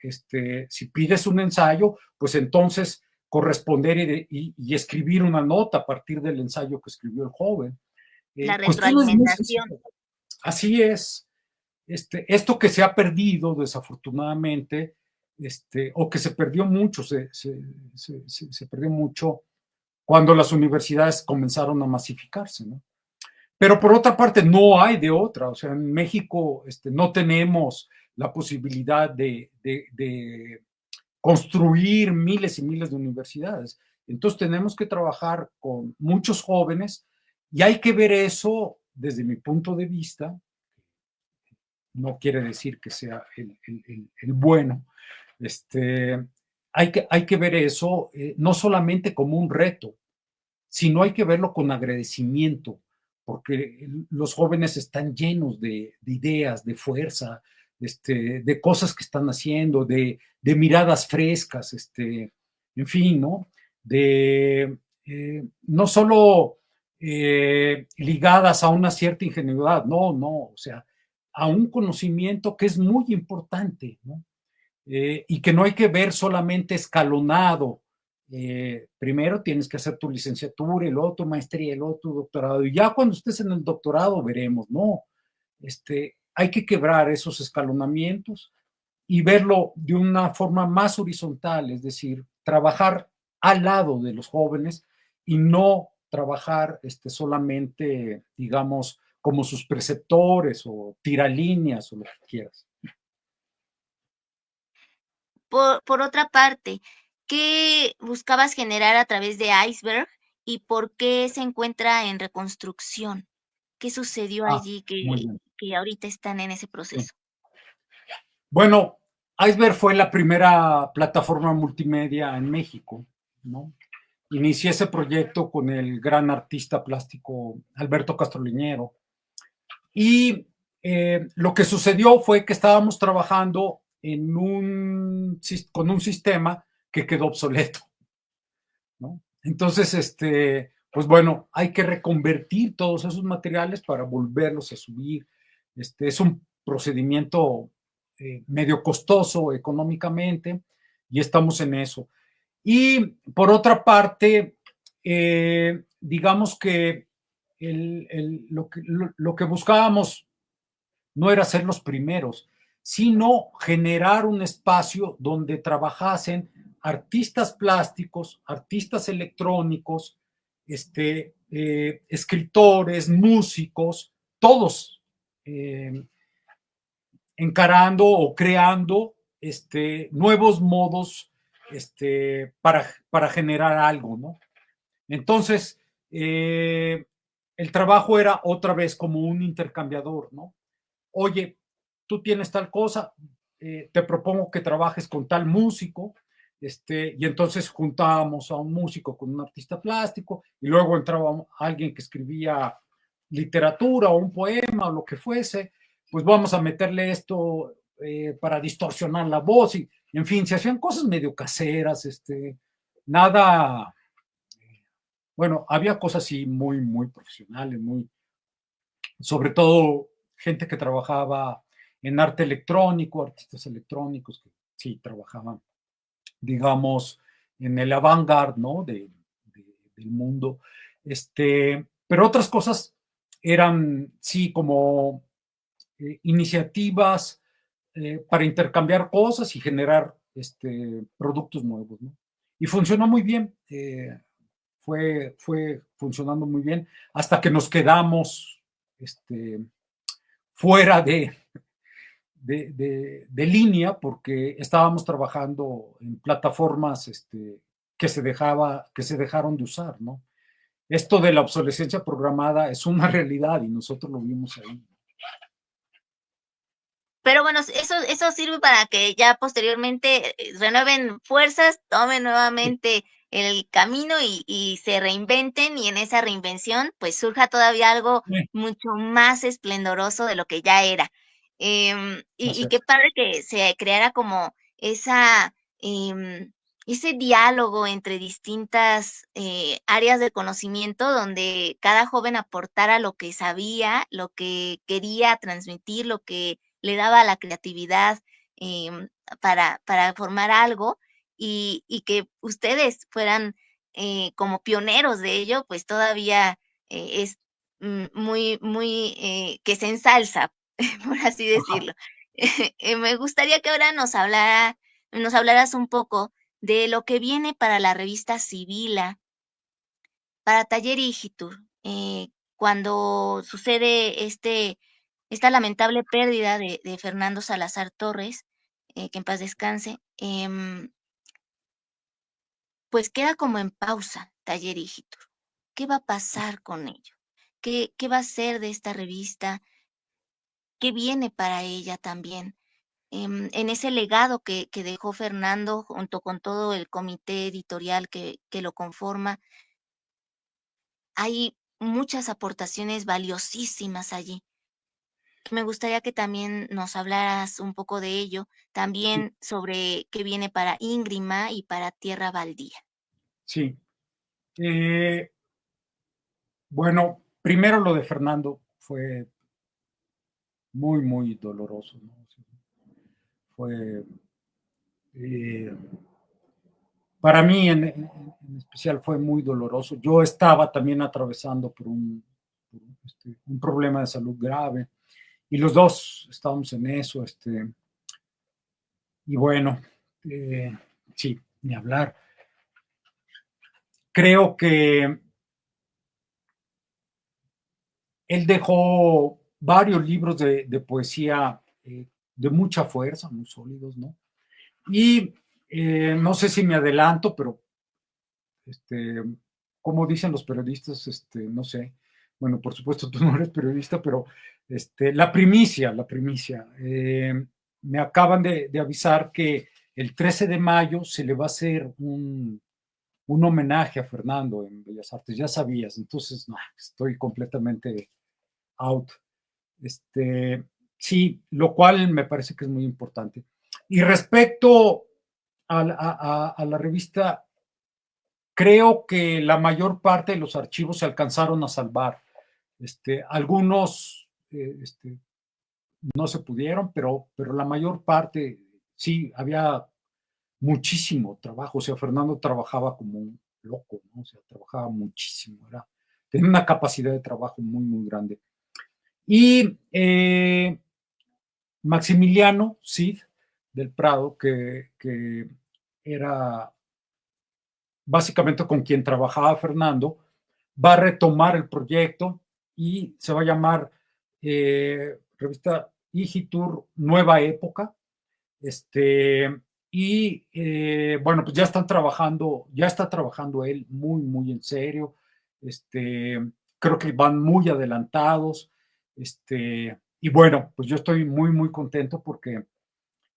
si pides un ensayo, pues entonces corresponder y escribir una nota a partir del ensayo que escribió el joven. La Cuestiones muy retroalimentación. sencillas. Así es. Esto que se ha perdido, desafortunadamente, o que se perdió mucho, se perdió mucho cuando las universidades comenzaron a masificarse, ¿no? Pero por otra parte, no hay de otra. O sea, en México no tenemos la posibilidad de construir miles y miles de universidades. Entonces tenemos que trabajar con muchos jóvenes y hay que ver eso desde mi punto de vista. No quiere decir que sea el bueno. Hay que ver eso no solamente como un reto, sino hay que verlo con agradecimiento, porque los jóvenes están llenos de ideas, de fuerza, de cosas que están haciendo, de miradas frescas, en fin, ¿no? No solo ligadas a una cierta ingenuidad, no, no, o sea, a un conocimiento que es muy importante, ¿no? Y que no hay que ver solamente escalonado. Primero tienes que hacer tu licenciatura, y luego tu maestría, y luego tu doctorado, y ya cuando estés en el doctorado veremos, no, hay que quebrar esos escalonamientos y verlo de una forma más horizontal, es decir, trabajar al lado de los jóvenes y no trabajar solamente, digamos, como sus preceptores o tiralíneas o lo que quieras. Por otra parte, ¿qué buscabas generar a través de Iceberg y por qué se encuentra en reconstrucción? ¿Qué sucedió Ah, allí muy bien. que ahorita están en ese Sí. proceso? Bueno, Iceberg fue la primera plataforma multimedia en México, ¿no? Inicié ese proyecto con el gran artista plástico Alberto Castroleñero. Y lo que sucedió fue que estábamos trabajando con un sistema que quedó obsoleto, ¿no? Entonces, pues bueno, hay que reconvertir todos esos materiales para volverlos a subir. Es un procedimiento medio costoso económicamente y estamos en eso. Y por otra parte, digamos que lo que buscábamos no era ser los primeros, sino generar un espacio donde trabajasen artistas plásticos, artistas electrónicos, escritores, músicos, todos encarando o creando nuevos modos para generar algo, ¿no? Entonces, el trabajo era otra vez como un intercambiador, ¿no? Oye, tú tienes tal cosa, te propongo que trabajes con tal músico, y entonces juntábamos a un músico con un artista plástico, y luego entraba alguien que escribía literatura o un poema o lo que fuese, pues vamos a meterle esto para distorsionar la voz, y en fin, se hacían cosas medio caseras, nada, bueno, había cosas así muy, muy profesionales, muy, sobre todo gente que trabajaba en arte electrónico, artistas electrónicos que sí trabajaban, digamos, en el avant-garde, ¿no? Del mundo. Pero otras cosas eran, sí, como iniciativas para intercambiar cosas y generar productos nuevos, ¿no? Y funcionó muy bien, fue funcionando muy bien hasta que nos quedamos fuera de línea porque estábamos trabajando en plataformas que se dejaron de usar, ¿no? Esto de la obsolescencia programada es una realidad y nosotros lo vimos ahí. Pero bueno, eso sirve para que ya posteriormente renueven fuerzas, tomen Sí, nuevamente el camino y se reinventen y en esa reinvención pues surja todavía algo sí, mucho más esplendoroso de lo que ya era. Y qué padre que se creara como em, ese diálogo entre distintas áreas de conocimiento donde cada joven aportara lo que sabía, lo que quería transmitir, lo que le daba la creatividad para formar algo y que ustedes fueran como pioneros de ello, pues todavía es muy que se ensalza, por así ajá, decirlo. Me gustaría que ahora nos hablaras un poco de lo que viene para la revista Sibila, para Taller Igitur, cuando sucede esta lamentable pérdida de Fernando Salazar Torres, que en paz descanse, pues queda como en pausa Taller Igitur. ¿Qué va a pasar con ello? ¿Qué va a ser de esta revista? ¿Qué viene para ella también? En ese legado que dejó Fernando junto con todo el comité editorial que lo conforma, hay muchas aportaciones valiosísimas allí. Me gustaría que también nos hablaras un poco de ello, Sí, también sobre qué viene para Íngrima y para Tierra Baldía. sí. Eh, bueno, primero lo de Fernando fue muy, muy doloroso, ¿no? Fue, eh, para mí en especial fue muy doloroso. Yo estaba también atravesando por un problema de salud grave y los dos estábamos en eso, y bueno, eh, sí, ni hablar. Creo que él dejó varios libros de poesía de mucha fuerza, muy sólidos, ¿no? Y no sé si me adelanto, pero como dicen los periodistas, no sé, bueno, por supuesto tú no eres periodista, pero la primicia. Me acaban de avisar que el 13 de mayo se le va a hacer un homenaje a Fernando en Bellas Artes, ya sabías, entonces no, estoy completamente out. Este, sí, lo cual me parece que es muy importante. Y respecto a la revista, creo que la mayor parte de los archivos se alcanzaron a salvar. Algunos no se pudieron, pero la mayor parte sí, había muchísimo trabajo. O sea, Fernando trabajaba como un loco, ¿no? O sea, trabajaba muchísimo. Tenía una capacidad de trabajo muy, muy grande. Y Maximiliano Cid del Prado, que era básicamente con quien trabajaba Fernando, va a retomar el proyecto y se va a llamar revista Igitur Nueva Época. Bueno, pues ya está trabajando él muy, muy en serio. Creo que van muy adelantados. Y bueno, pues yo estoy muy, muy contento porque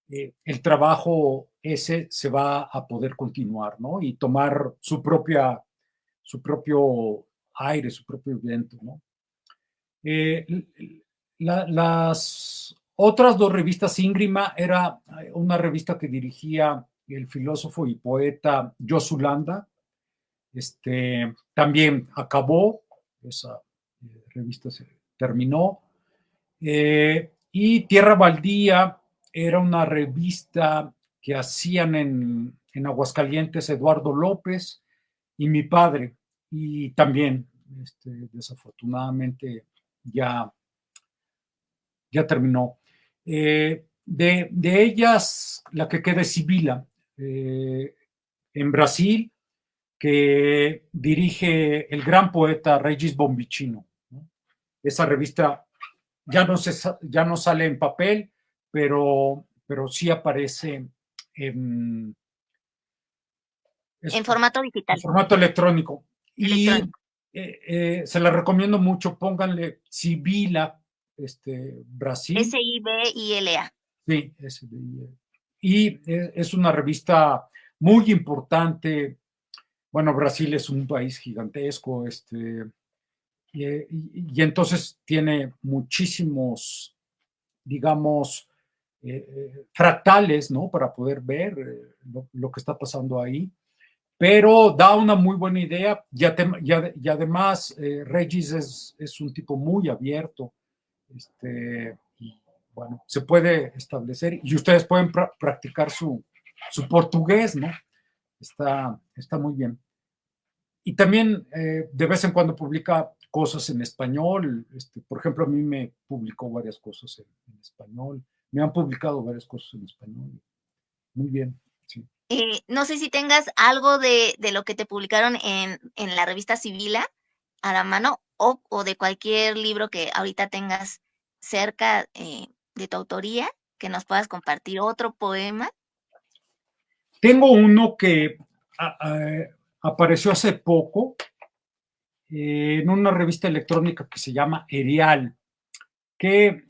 el trabajo ese se va a poder continuar, ¿no? Y tomar su propio aire, su propio viento, ¿no? Eh, las otras dos revistas, Íngrima era una revista que dirigía el filósofo y poeta Josu Landa. También acabó, esa revista se terminó. Y Tierra Baldía era una revista que hacían en Aguascalientes Eduardo López y mi padre. Y también, desafortunadamente, ya terminó. De ellas, la que queda es Sibila, en Brasil, que dirige el gran poeta Regis Bombicino, ¿no? Esa revista ya no sale en papel, pero sí aparece en, En esto, formato en digital, formato electrónico. Y electrónico. se la recomiendo mucho, pónganle Sibila, Brasil. SIBILA. Sí, y es una revista muy importante. Bueno, Brasil es un país gigantesco, y entonces tiene muchísimos, digamos, fractales, ¿no? Para poder ver lo que está pasando ahí. Pero da una muy buena idea y además Regis es un tipo muy abierto, y bueno, se puede establecer y ustedes pueden practicar su portugués, ¿no? Está muy bien. Y también de vez en cuando publica cosas en español. Por ejemplo, a mí me publicó varias cosas en español. Me han publicado varias cosas en español. Muy bien, sí. No sé si tengas algo de lo que te publicaron en la revista Sibila a la mano o de cualquier libro que ahorita tengas cerca de tu autoría, que nos puedas compartir otro poema. Tengo uno que apareció hace poco en una revista electrónica que se llama Erial, que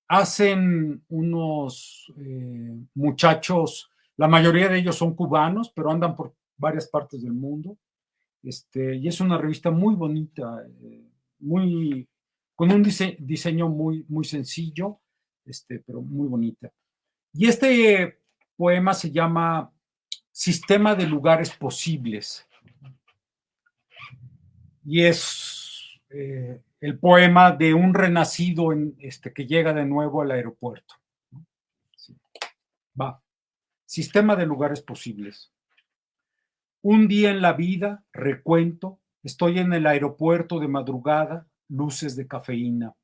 hacen unos muchachos, la mayoría de ellos son cubanos, pero andan por varias partes del mundo, y es una revista muy bonita, muy, con un diseño muy, muy sencillo, pero muy bonita. Y este poema se llama Sistema de lugares posibles. Y es el poema de un renacido que llega de nuevo al aeropuerto. Sí. Va. Sistema de lugares posibles. Un día en la vida, recuento, estoy en el aeropuerto de madrugada, luces de cafeína.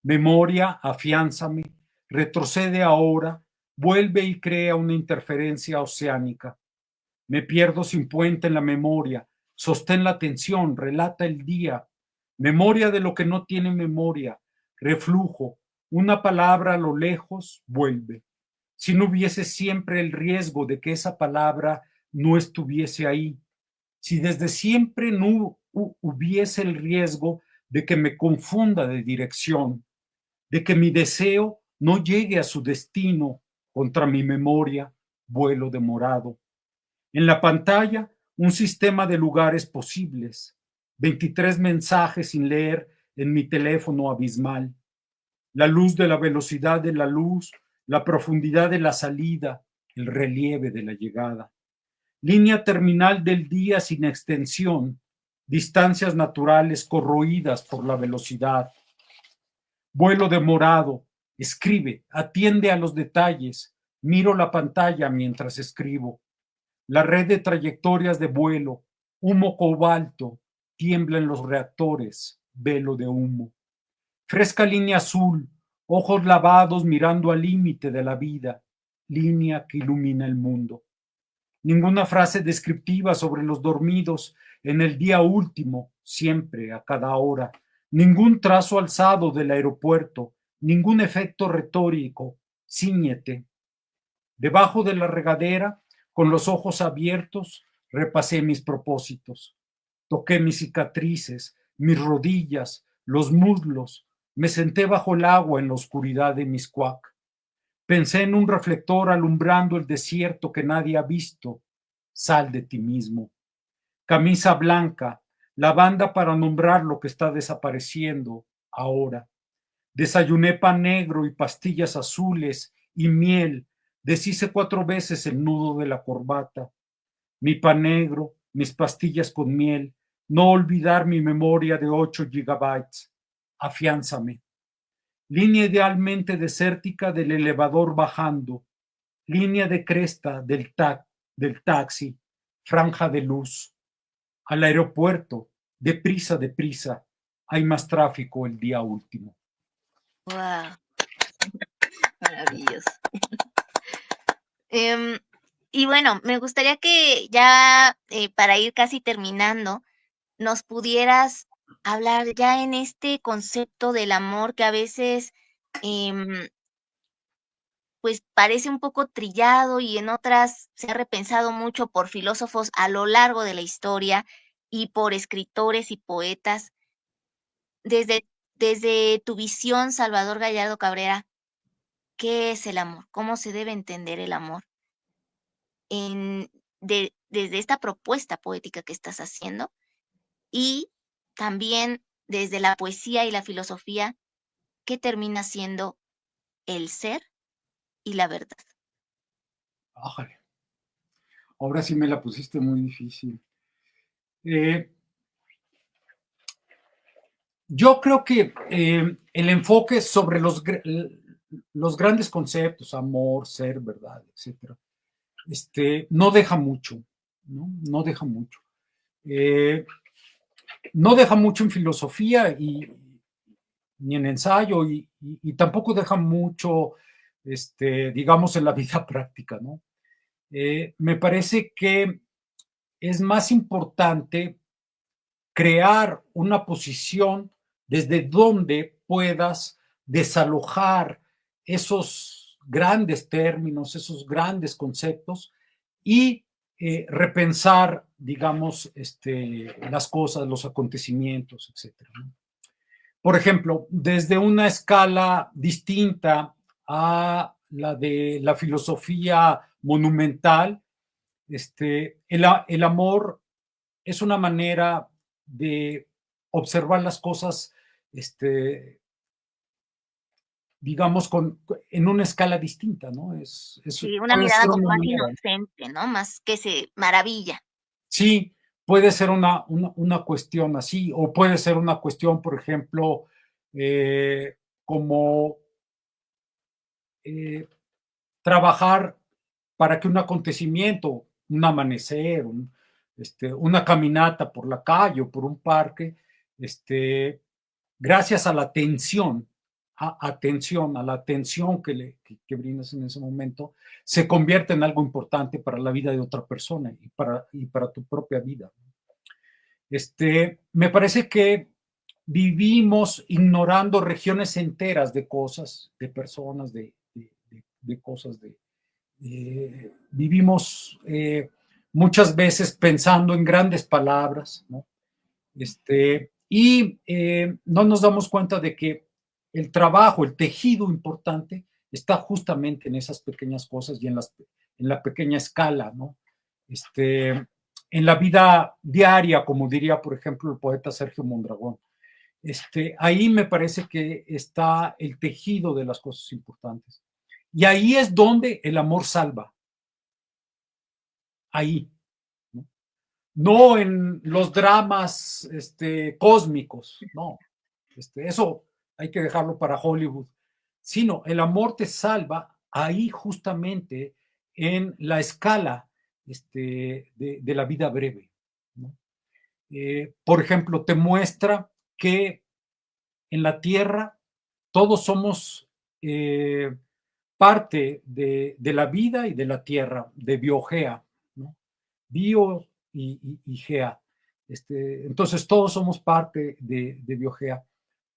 Memoria, afiánzame, retrocede ahora, vuelve y crea una interferencia oceánica. Me pierdo sin puente en la memoria, sostén la atención, relata el día. Memoria de lo que no tiene memoria, reflujo, una palabra a lo lejos, vuelve. Si no hubiese siempre el riesgo de que esa palabra no estuviese ahí, si desde siempre no hubiese el riesgo de que me confunda de dirección, de que mi deseo no llegue a su destino contra mi memoria, vuelo demorado. En la pantalla, un sistema de lugares posibles, 23 mensajes sin leer en mi teléfono abismal, la luz de la velocidad de la luz, la profundidad de la salida, el relieve de la llegada. Línea terminal del día sin extensión, distancias naturales corroídas por la velocidad. Vuelo demorado, escribe, atiende a los detalles, miro la pantalla mientras escribo. La red de trayectorias de vuelo, humo cobalto, tiembla en los reactores, velo de humo. Fresca línea azul, ojos lavados mirando al límite de la vida, línea que ilumina el mundo. Ninguna frase descriptiva sobre los dormidos en el día último, siempre, a cada hora. Ningún trazo alzado del aeropuerto, ningún efecto retórico. Cíñete. Debajo de la regadera, con los ojos abiertos, repasé mis propósitos. Toqué mis cicatrices, mis rodillas, los muslos. Me senté bajo el agua en la oscuridad de Miscuac. Pensé en un reflector alumbrando el desierto que nadie ha visto. Sal de ti mismo. Camisa blanca, lavanda para nombrar lo que está desapareciendo ahora. Desayuné pan negro y pastillas azules y miel. Deshice 4 veces el nudo de la corbata. Mi pan negro, mis pastillas con miel. No olvidar mi memoria de 8 gigabytes. Afiánzame. Línea idealmente desértica del elevador bajando. Línea de cresta del taxi. Franja de luz. Al aeropuerto. Deprisa, deprisa. Hay más tráfico el día último. Wow, maravilloso. Y bueno, me gustaría que ya para ir casi terminando, nos pudieras hablar ya en este concepto del amor que a veces pues parece un poco trillado y en otras se ha repensado mucho por filósofos a lo largo de la historia y por escritores y poetas. Desde tu visión, Salvador Gallardo Cabrera, ¿qué es el amor? ¿Cómo se debe entender el amor? Desde esta propuesta poética que estás haciendo y también desde la poesía y la filosofía, ¿qué termina siendo el ser y la verdad? Ájale. Ahora sí me la pusiste muy difícil. Yo creo que el enfoque sobre los grandes conceptos, amor, ser, verdad, etcétera, no deja mucho, ¿no? No deja mucho. No deja mucho en filosofía ni en ensayo y tampoco deja mucho, digamos, en la vida práctica, ¿no? Me parece que es más importante crear una posición desde donde puedas desalojar esos grandes términos, esos grandes conceptos y repensar, digamos, las cosas, los acontecimientos, etcétera. Por ejemplo, desde una escala distinta a la de la filosofía monumental, el amor es una manera de observar las cosas, digamos, en una escala distinta, ¿no? Sí, una Puede mirada ser como una más manera. inocente, ¿no? Más que se maravilla. Sí, puede ser una cuestión así, o puede ser una cuestión, por ejemplo, como eh, trabajar para que un acontecimiento, un amanecer, una caminata por la calle o por un parque, gracias a la atención, a la atención que brindas en ese momento, se convierte en algo importante para la vida de otra persona y para tu propia vida. Me parece que vivimos ignorando regiones enteras de cosas, de personas, de cosas, vivimos muchas veces pensando en grandes palabras, ¿no? No nos damos cuenta de que el trabajo, el tejido importante está justamente en esas pequeñas cosas y en la pequeña escala, ¿no? En la vida diaria, como diría, por ejemplo, el poeta Sergio Mondragón. Ahí me parece que está el tejido de las cosas importantes. Y ahí es donde el amor salva. Ahí. ¿No? No en los dramas cósmicos, no. Eso hay que dejarlo para Hollywood. Sino el amor te salva ahí justamente en la escala de la vida breve. ¿No? Por ejemplo, te muestra que en la Tierra todos somos parte de la vida y de la Tierra, de biogea, ¿no? Bio y gea. Entonces todos somos parte de biogea,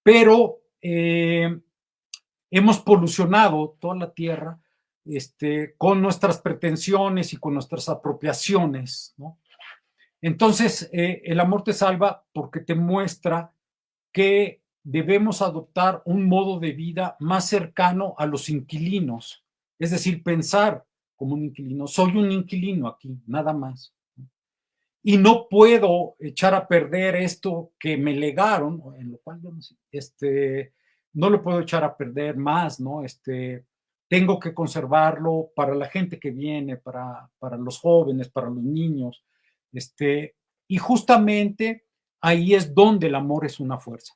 pero hemos polucionado toda la Tierra con nuestras pretensiones y con nuestras apropiaciones, ¿no? Entonces, el amor te salva porque te muestra que debemos adoptar un modo de vida más cercano a los inquilinos, es decir, pensar como un inquilino. Soy un inquilino aquí, nada más. Y no puedo echar a perder esto que me legaron, en lo cual no lo puedo echar a perder más, ¿no? Tengo que conservarlo para la gente que viene, para los jóvenes, para los niños. Y justamente ahí es donde el amor es una fuerza.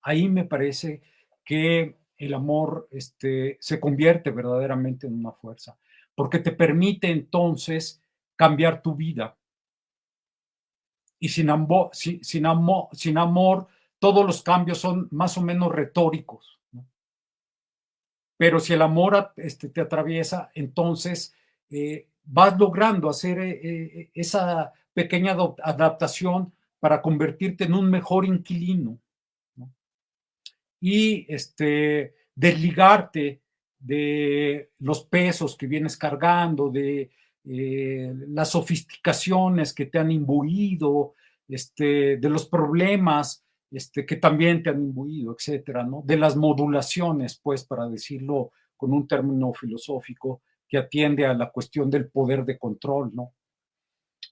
Ahí me parece que el amor se convierte verdaderamente en una fuerza, porque te permite entonces cambiar tu vida. Y sin amor, todos los cambios son más o menos retóricos, ¿no? Pero si el amor te atraviesa, entonces vas logrando hacer esa pequeña adaptación para convertirte en un mejor inquilino, ¿no? Y desligarte de los pesos que vienes cargando, de las sofisticaciones que te han imbuido, de los problemas que también te han imbuido, etcétera, ¿no? De las modulaciones, pues, para decirlo con un término filosófico que atiende a la cuestión del poder de control, ¿no?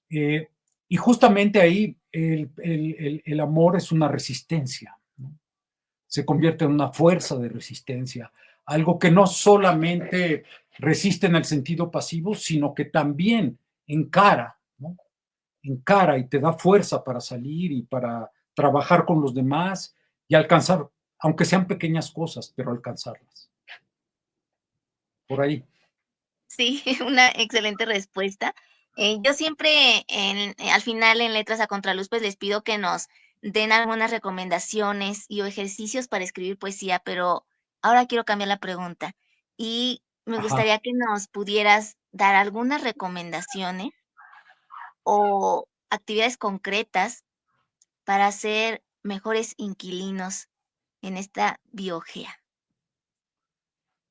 Eh, y justamente ahí el amor es una resistencia, ¿no? Se convierte en una fuerza de resistencia, algo que no solamente resiste en el sentido pasivo, sino que también encara, ¿no? Encara y te da fuerza para salir y para trabajar con los demás y alcanzar, aunque sean pequeñas cosas, pero alcanzarlas. Por ahí. Sí, una excelente respuesta. Yo siempre al final en Letras a Contraluz, pues les pido que nos den algunas recomendaciones y o ejercicios para escribir poesía, pero ahora quiero cambiar la pregunta y me Ajá. gustaría que nos pudieras dar algunas recomendaciones o actividades concretas para ser mejores inquilinos en esta biogea.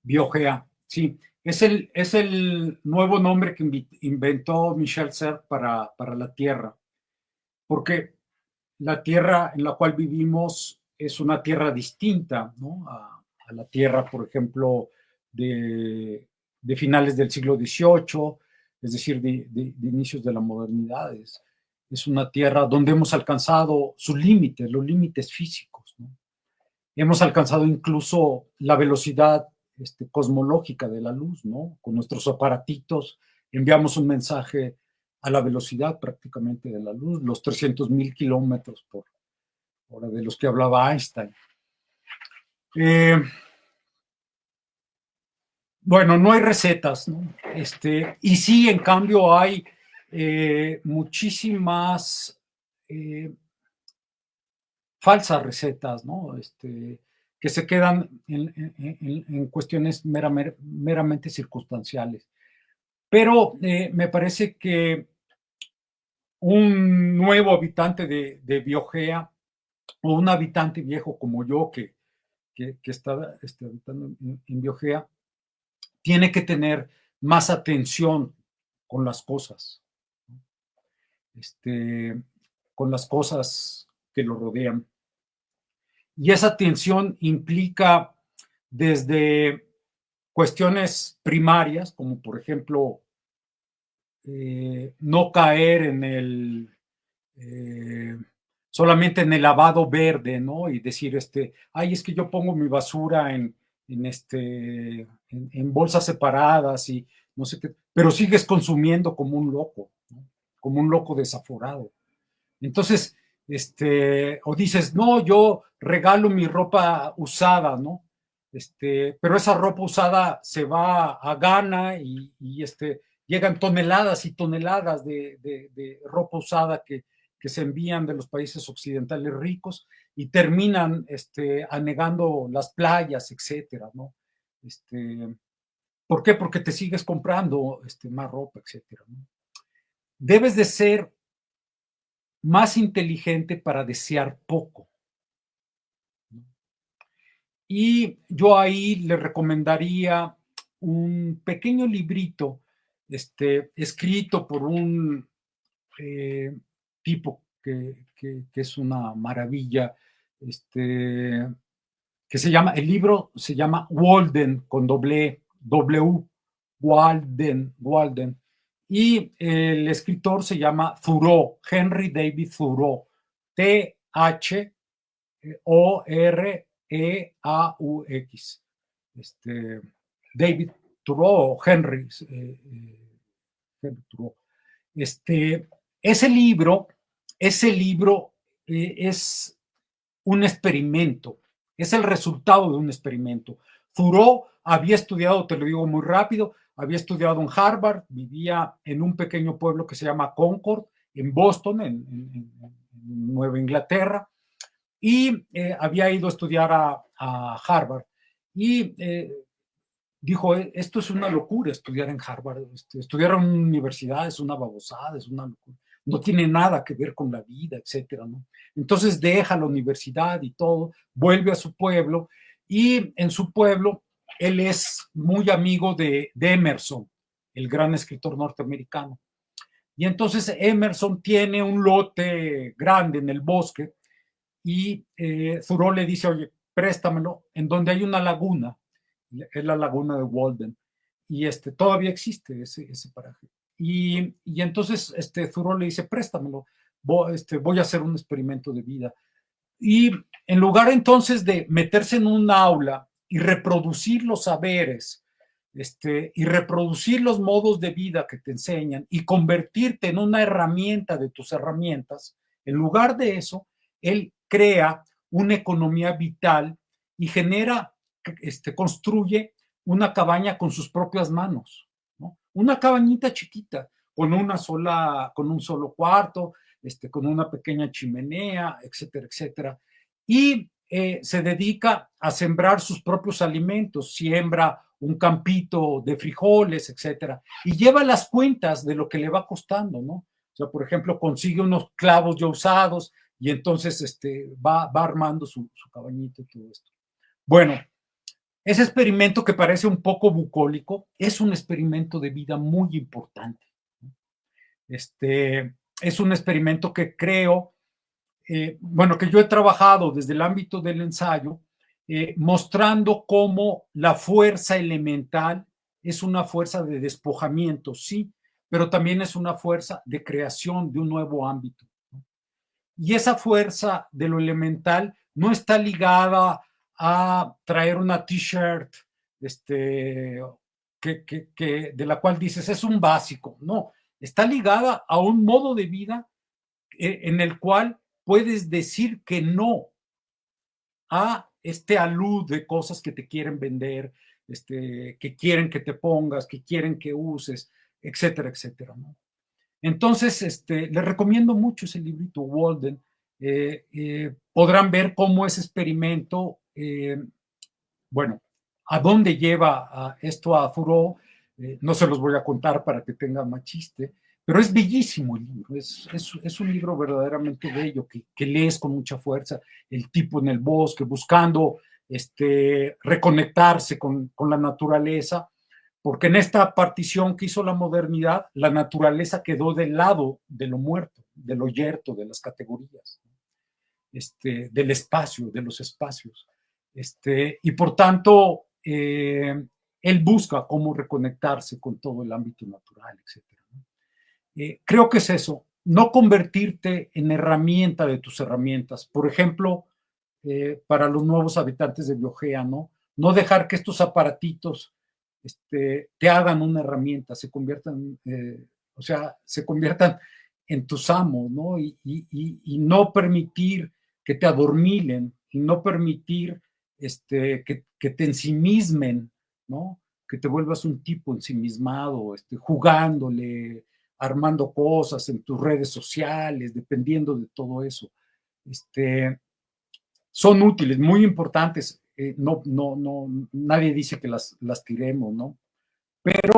Biogea, sí. Es el nuevo nombre que inventó Michel Serres para la Tierra, porque la Tierra en la cual vivimos es una Tierra distinta, ¿no? A la Tierra, por ejemplo, de finales del siglo XVIII, es decir, de inicios de la modernidad. es una tierra donde hemos alcanzado sus límites, los límites físicos, ¿no? Hemos alcanzado incluso la velocidad cosmológica de la luz, ¿no? Con nuestros aparatitos enviamos un mensaje a la velocidad prácticamente de la luz, los 300,000 kilómetros por hora de los que hablaba Einstein. Bueno, no hay recetas, ¿no? Y sí, en cambio, hay muchísimas falsas recetas, ¿no? Que se quedan en cuestiones meramente circunstanciales. Pero me parece que un nuevo habitante de Biogea, o un habitante viejo como yo que está habitando en Biogea, tiene que tener más atención con las cosas, con las cosas que lo rodean. Y esa atención implica desde cuestiones primarias, como por ejemplo, no caer solamente en el lavado verde, ¿no? Y decir, ay, es que yo pongo mi basura en bolsas separadas y no sé qué, pero sigues consumiendo como un loco, ¿no? Como un loco desaforado. Entonces, o dices, no, yo regalo mi ropa usada, ¿no? Pero esa ropa usada se va a Ghana y llegan toneladas y toneladas de ropa usada que se envían de los países occidentales ricos y terminan anegando las playas, etcétera, ¿no? ¿Por qué? Porque te sigues comprando más ropa, etcétera, ¿no? Debes de ser más inteligente para desear poco. Y yo ahí le recomendaría un pequeño librito escrito por un tipo que es una maravilla, que se llama, el libro se llama Walden, con doble W, Walden, y el escritor se llama Thoreau, Henry David Thoreau, Thoreaux, David Thoreau, Henry Thoreau. Ese libro es un experimento, es el resultado de un experimento. Thoreau había estudiado, te lo digo muy rápido, había estudiado en Harvard, vivía en un pequeño pueblo que se llama Concord, en Boston, en Nueva Inglaterra, y había ido a estudiar a Harvard. Y dijo, esto es una locura estudiar en Harvard, estudiar en una universidad es una babosada, es una locura, no tiene nada que ver con la vida, etcétera, ¿no? Entonces deja la universidad y todo, vuelve a su pueblo, y en su pueblo él es muy amigo de Emerson, el gran escritor norteamericano. Y entonces Emerson tiene un lote grande en el bosque y Thoreau le dice, oye, préstamelo, en donde hay una laguna, es la laguna de Walden, y todavía existe ese paraje. Y entonces Thoreau le dice, préstamelo, voy a hacer un experimento de vida. Y en lugar entonces de meterse en un aula y reproducir los saberes, y reproducir los modos de vida que te enseñan y convertirte en una herramienta de tus herramientas, en lugar de eso, él crea una economía vital y construye una cabaña con sus propias manos, ¿no? Una cabañita chiquita, con un solo cuarto, con una pequeña chimenea, etcétera, etcétera. Y se dedica a sembrar sus propios alimentos, siembra un campito de frijoles, etcétera, y lleva las cuentas de lo que le va costando, ¿no? O sea, por ejemplo, consigue unos clavos ya usados y entonces va armando su cabañita y todo esto. Bueno, ese experimento que parece un poco bucólico es un experimento de vida muy importante. Es un experimento que creo, que yo he trabajado desde el ámbito del ensayo, mostrando cómo la fuerza elemental es una fuerza de despojamiento, sí, pero también es una fuerza de creación de un nuevo ámbito. Y esa fuerza de lo elemental no está ligada a traer una t-shirt de la cual dices es un básico. No, está ligada a un modo de vida en el cual puedes decir que no a este alud de cosas que te quieren vender, que quieren que te pongas, que quieren que uses, etcétera, etcétera, ¿no? Entonces, les recomiendo mucho ese librito, Walden. Podrán ver cómo ese experimento, bueno, a dónde lleva esto a Thoreau. No se los voy a contar para que tenga más chiste, pero es bellísimo el libro, es un libro verdaderamente bello que lees con mucha fuerza, el tipo en el bosque, buscando reconectarse con la naturaleza, porque en esta partición que hizo la modernidad, la naturaleza quedó del lado de lo muerto, de lo yerto, de las categorías, del espacio, de los espacios. Y por tanto, él busca cómo reconectarse con todo el ámbito natural, etc. Creo que es eso, no convertirte en herramienta de tus herramientas. Por ejemplo, para los nuevos habitantes de Biogea, ¿no? No dejar que estos aparatitos te hagan una herramienta, se conviertan, o sea, se conviertan en tus amos, ¿no? Y no permitir que te adormilen, y no permitir que te ensimismen, ¿no? Que te vuelvas un tipo ensimismado, jugándole, armando cosas en tus redes sociales, dependiendo de todo eso. Son útiles, muy importantes. Nadie dice que las tiremos, ¿no? Pero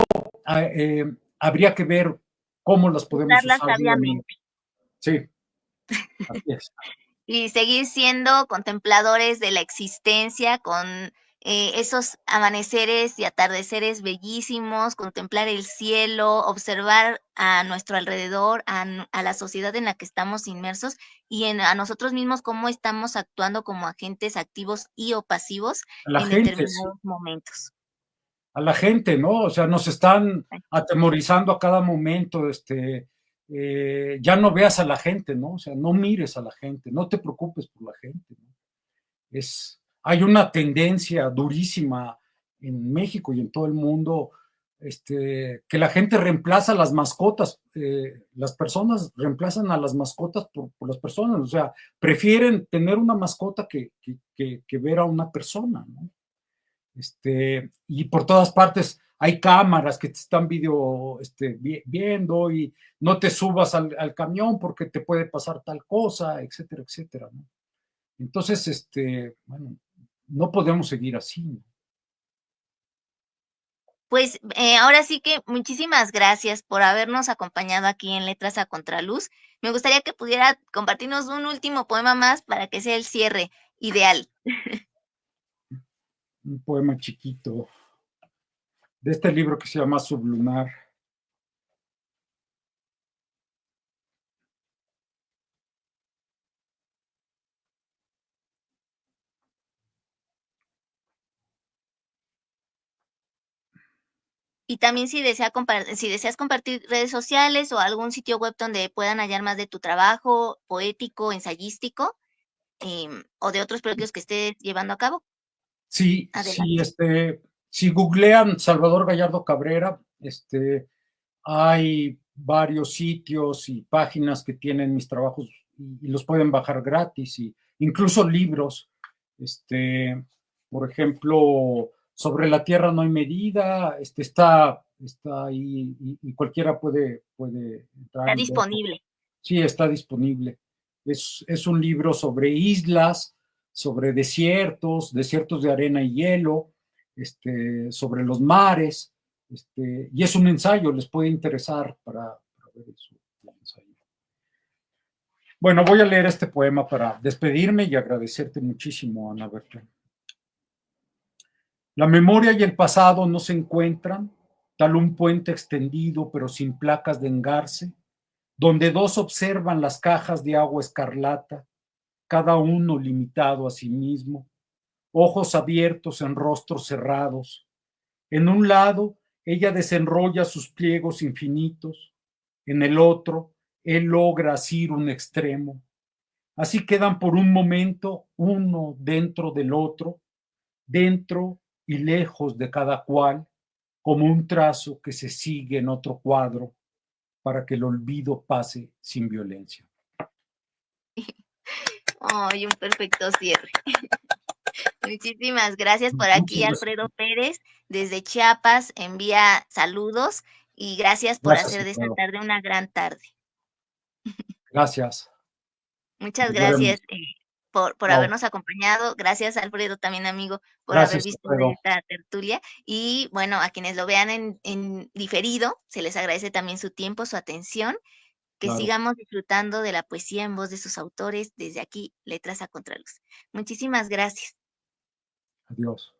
habría que ver cómo las podemos Usarla usar bien. sabiamente. Sí, así es. Y seguir siendo contempladores de la existencia con esos amaneceres y atardeceres bellísimos, contemplar el cielo, observar a nuestro alrededor, a la sociedad en la que estamos inmersos y a nosotros mismos cómo estamos actuando como agentes activos y o pasivos A la en gente, sí. determinados momentos. A la gente, ¿no? O sea, nos están atemorizando a cada momento, ya no veas a la gente, ¿no? O sea, no mires a la gente, no te preocupes por la gente, ¿no? Hay una tendencia durísima en México y en todo el mundo, que la gente reemplaza las mascotas, las personas reemplazan a las mascotas por las personas, o sea, prefieren tener una mascota que ver a una persona, ¿no? Y por todas partes hay cámaras que te están viendo y no te subas al camión porque te puede pasar tal cosa, etcétera, etcétera, ¿no? Entonces, bueno, no podemos seguir así, ¿no? Pues ahora sí que muchísimas gracias por habernos acompañado aquí en Letras a Contraluz. Me gustaría que pudiera compartirnos un último poema más para que sea el cierre ideal. Un poema chiquito de este libro que se llama Sublunar. Y también si deseas compartir redes sociales o algún sitio web donde puedan hallar más de tu trabajo poético, ensayístico, o de otros proyectos que estés llevando a cabo. Sí, sí, Adelante. si googlean Salvador Gallardo Cabrera, hay varios sitios y páginas que tienen mis trabajos y los pueden bajar gratis, y incluso libros, por ejemplo, Sobre la Tierra no hay medida, está ahí y cualquiera puede entrar Está y verlo. disponible. Sí, está disponible. Es un libro sobre islas, sobre desiertos de arena y hielo, sobre los mares, y es un ensayo, les puede interesar para ver eso. Bueno, voy a leer este poema para despedirme y agradecerte muchísimo, Ana Berta. La memoria y el pasado no se encuentran, tal un puente extendido pero sin placas de engarce, donde dos observan las cajas de agua escarlata, cada uno limitado a sí mismo, ojos abiertos en rostros cerrados. En un lado, ella desenrolla sus pliegos infinitos, en el otro, él logra asir un extremo. Así quedan por un momento uno dentro del otro, dentro y lejos de cada cual, como un trazo que se sigue en otro cuadro para que el olvido pase sin violencia. Ay, un perfecto cierre. Muchísimas gracias por Muchas aquí, gracias. Alfredo Pérez, desde Chiapas, envía saludos y gracias por Gracias, hacer de esta Alfredo. tarde una gran tarde. Gracias. Muchas Nos vemos. gracias por Chao. habernos acompañado. Gracias, Alfredo, también amigo, por haber Gracias, visto de Alfredo. esta tertulia. Y bueno, a quienes lo vean en diferido, se les agradece también su tiempo, su atención. Que Claro. sigamos disfrutando de la poesía en voz de sus autores desde aquí, Letras a Contraluz. Muchísimas gracias. Adiós.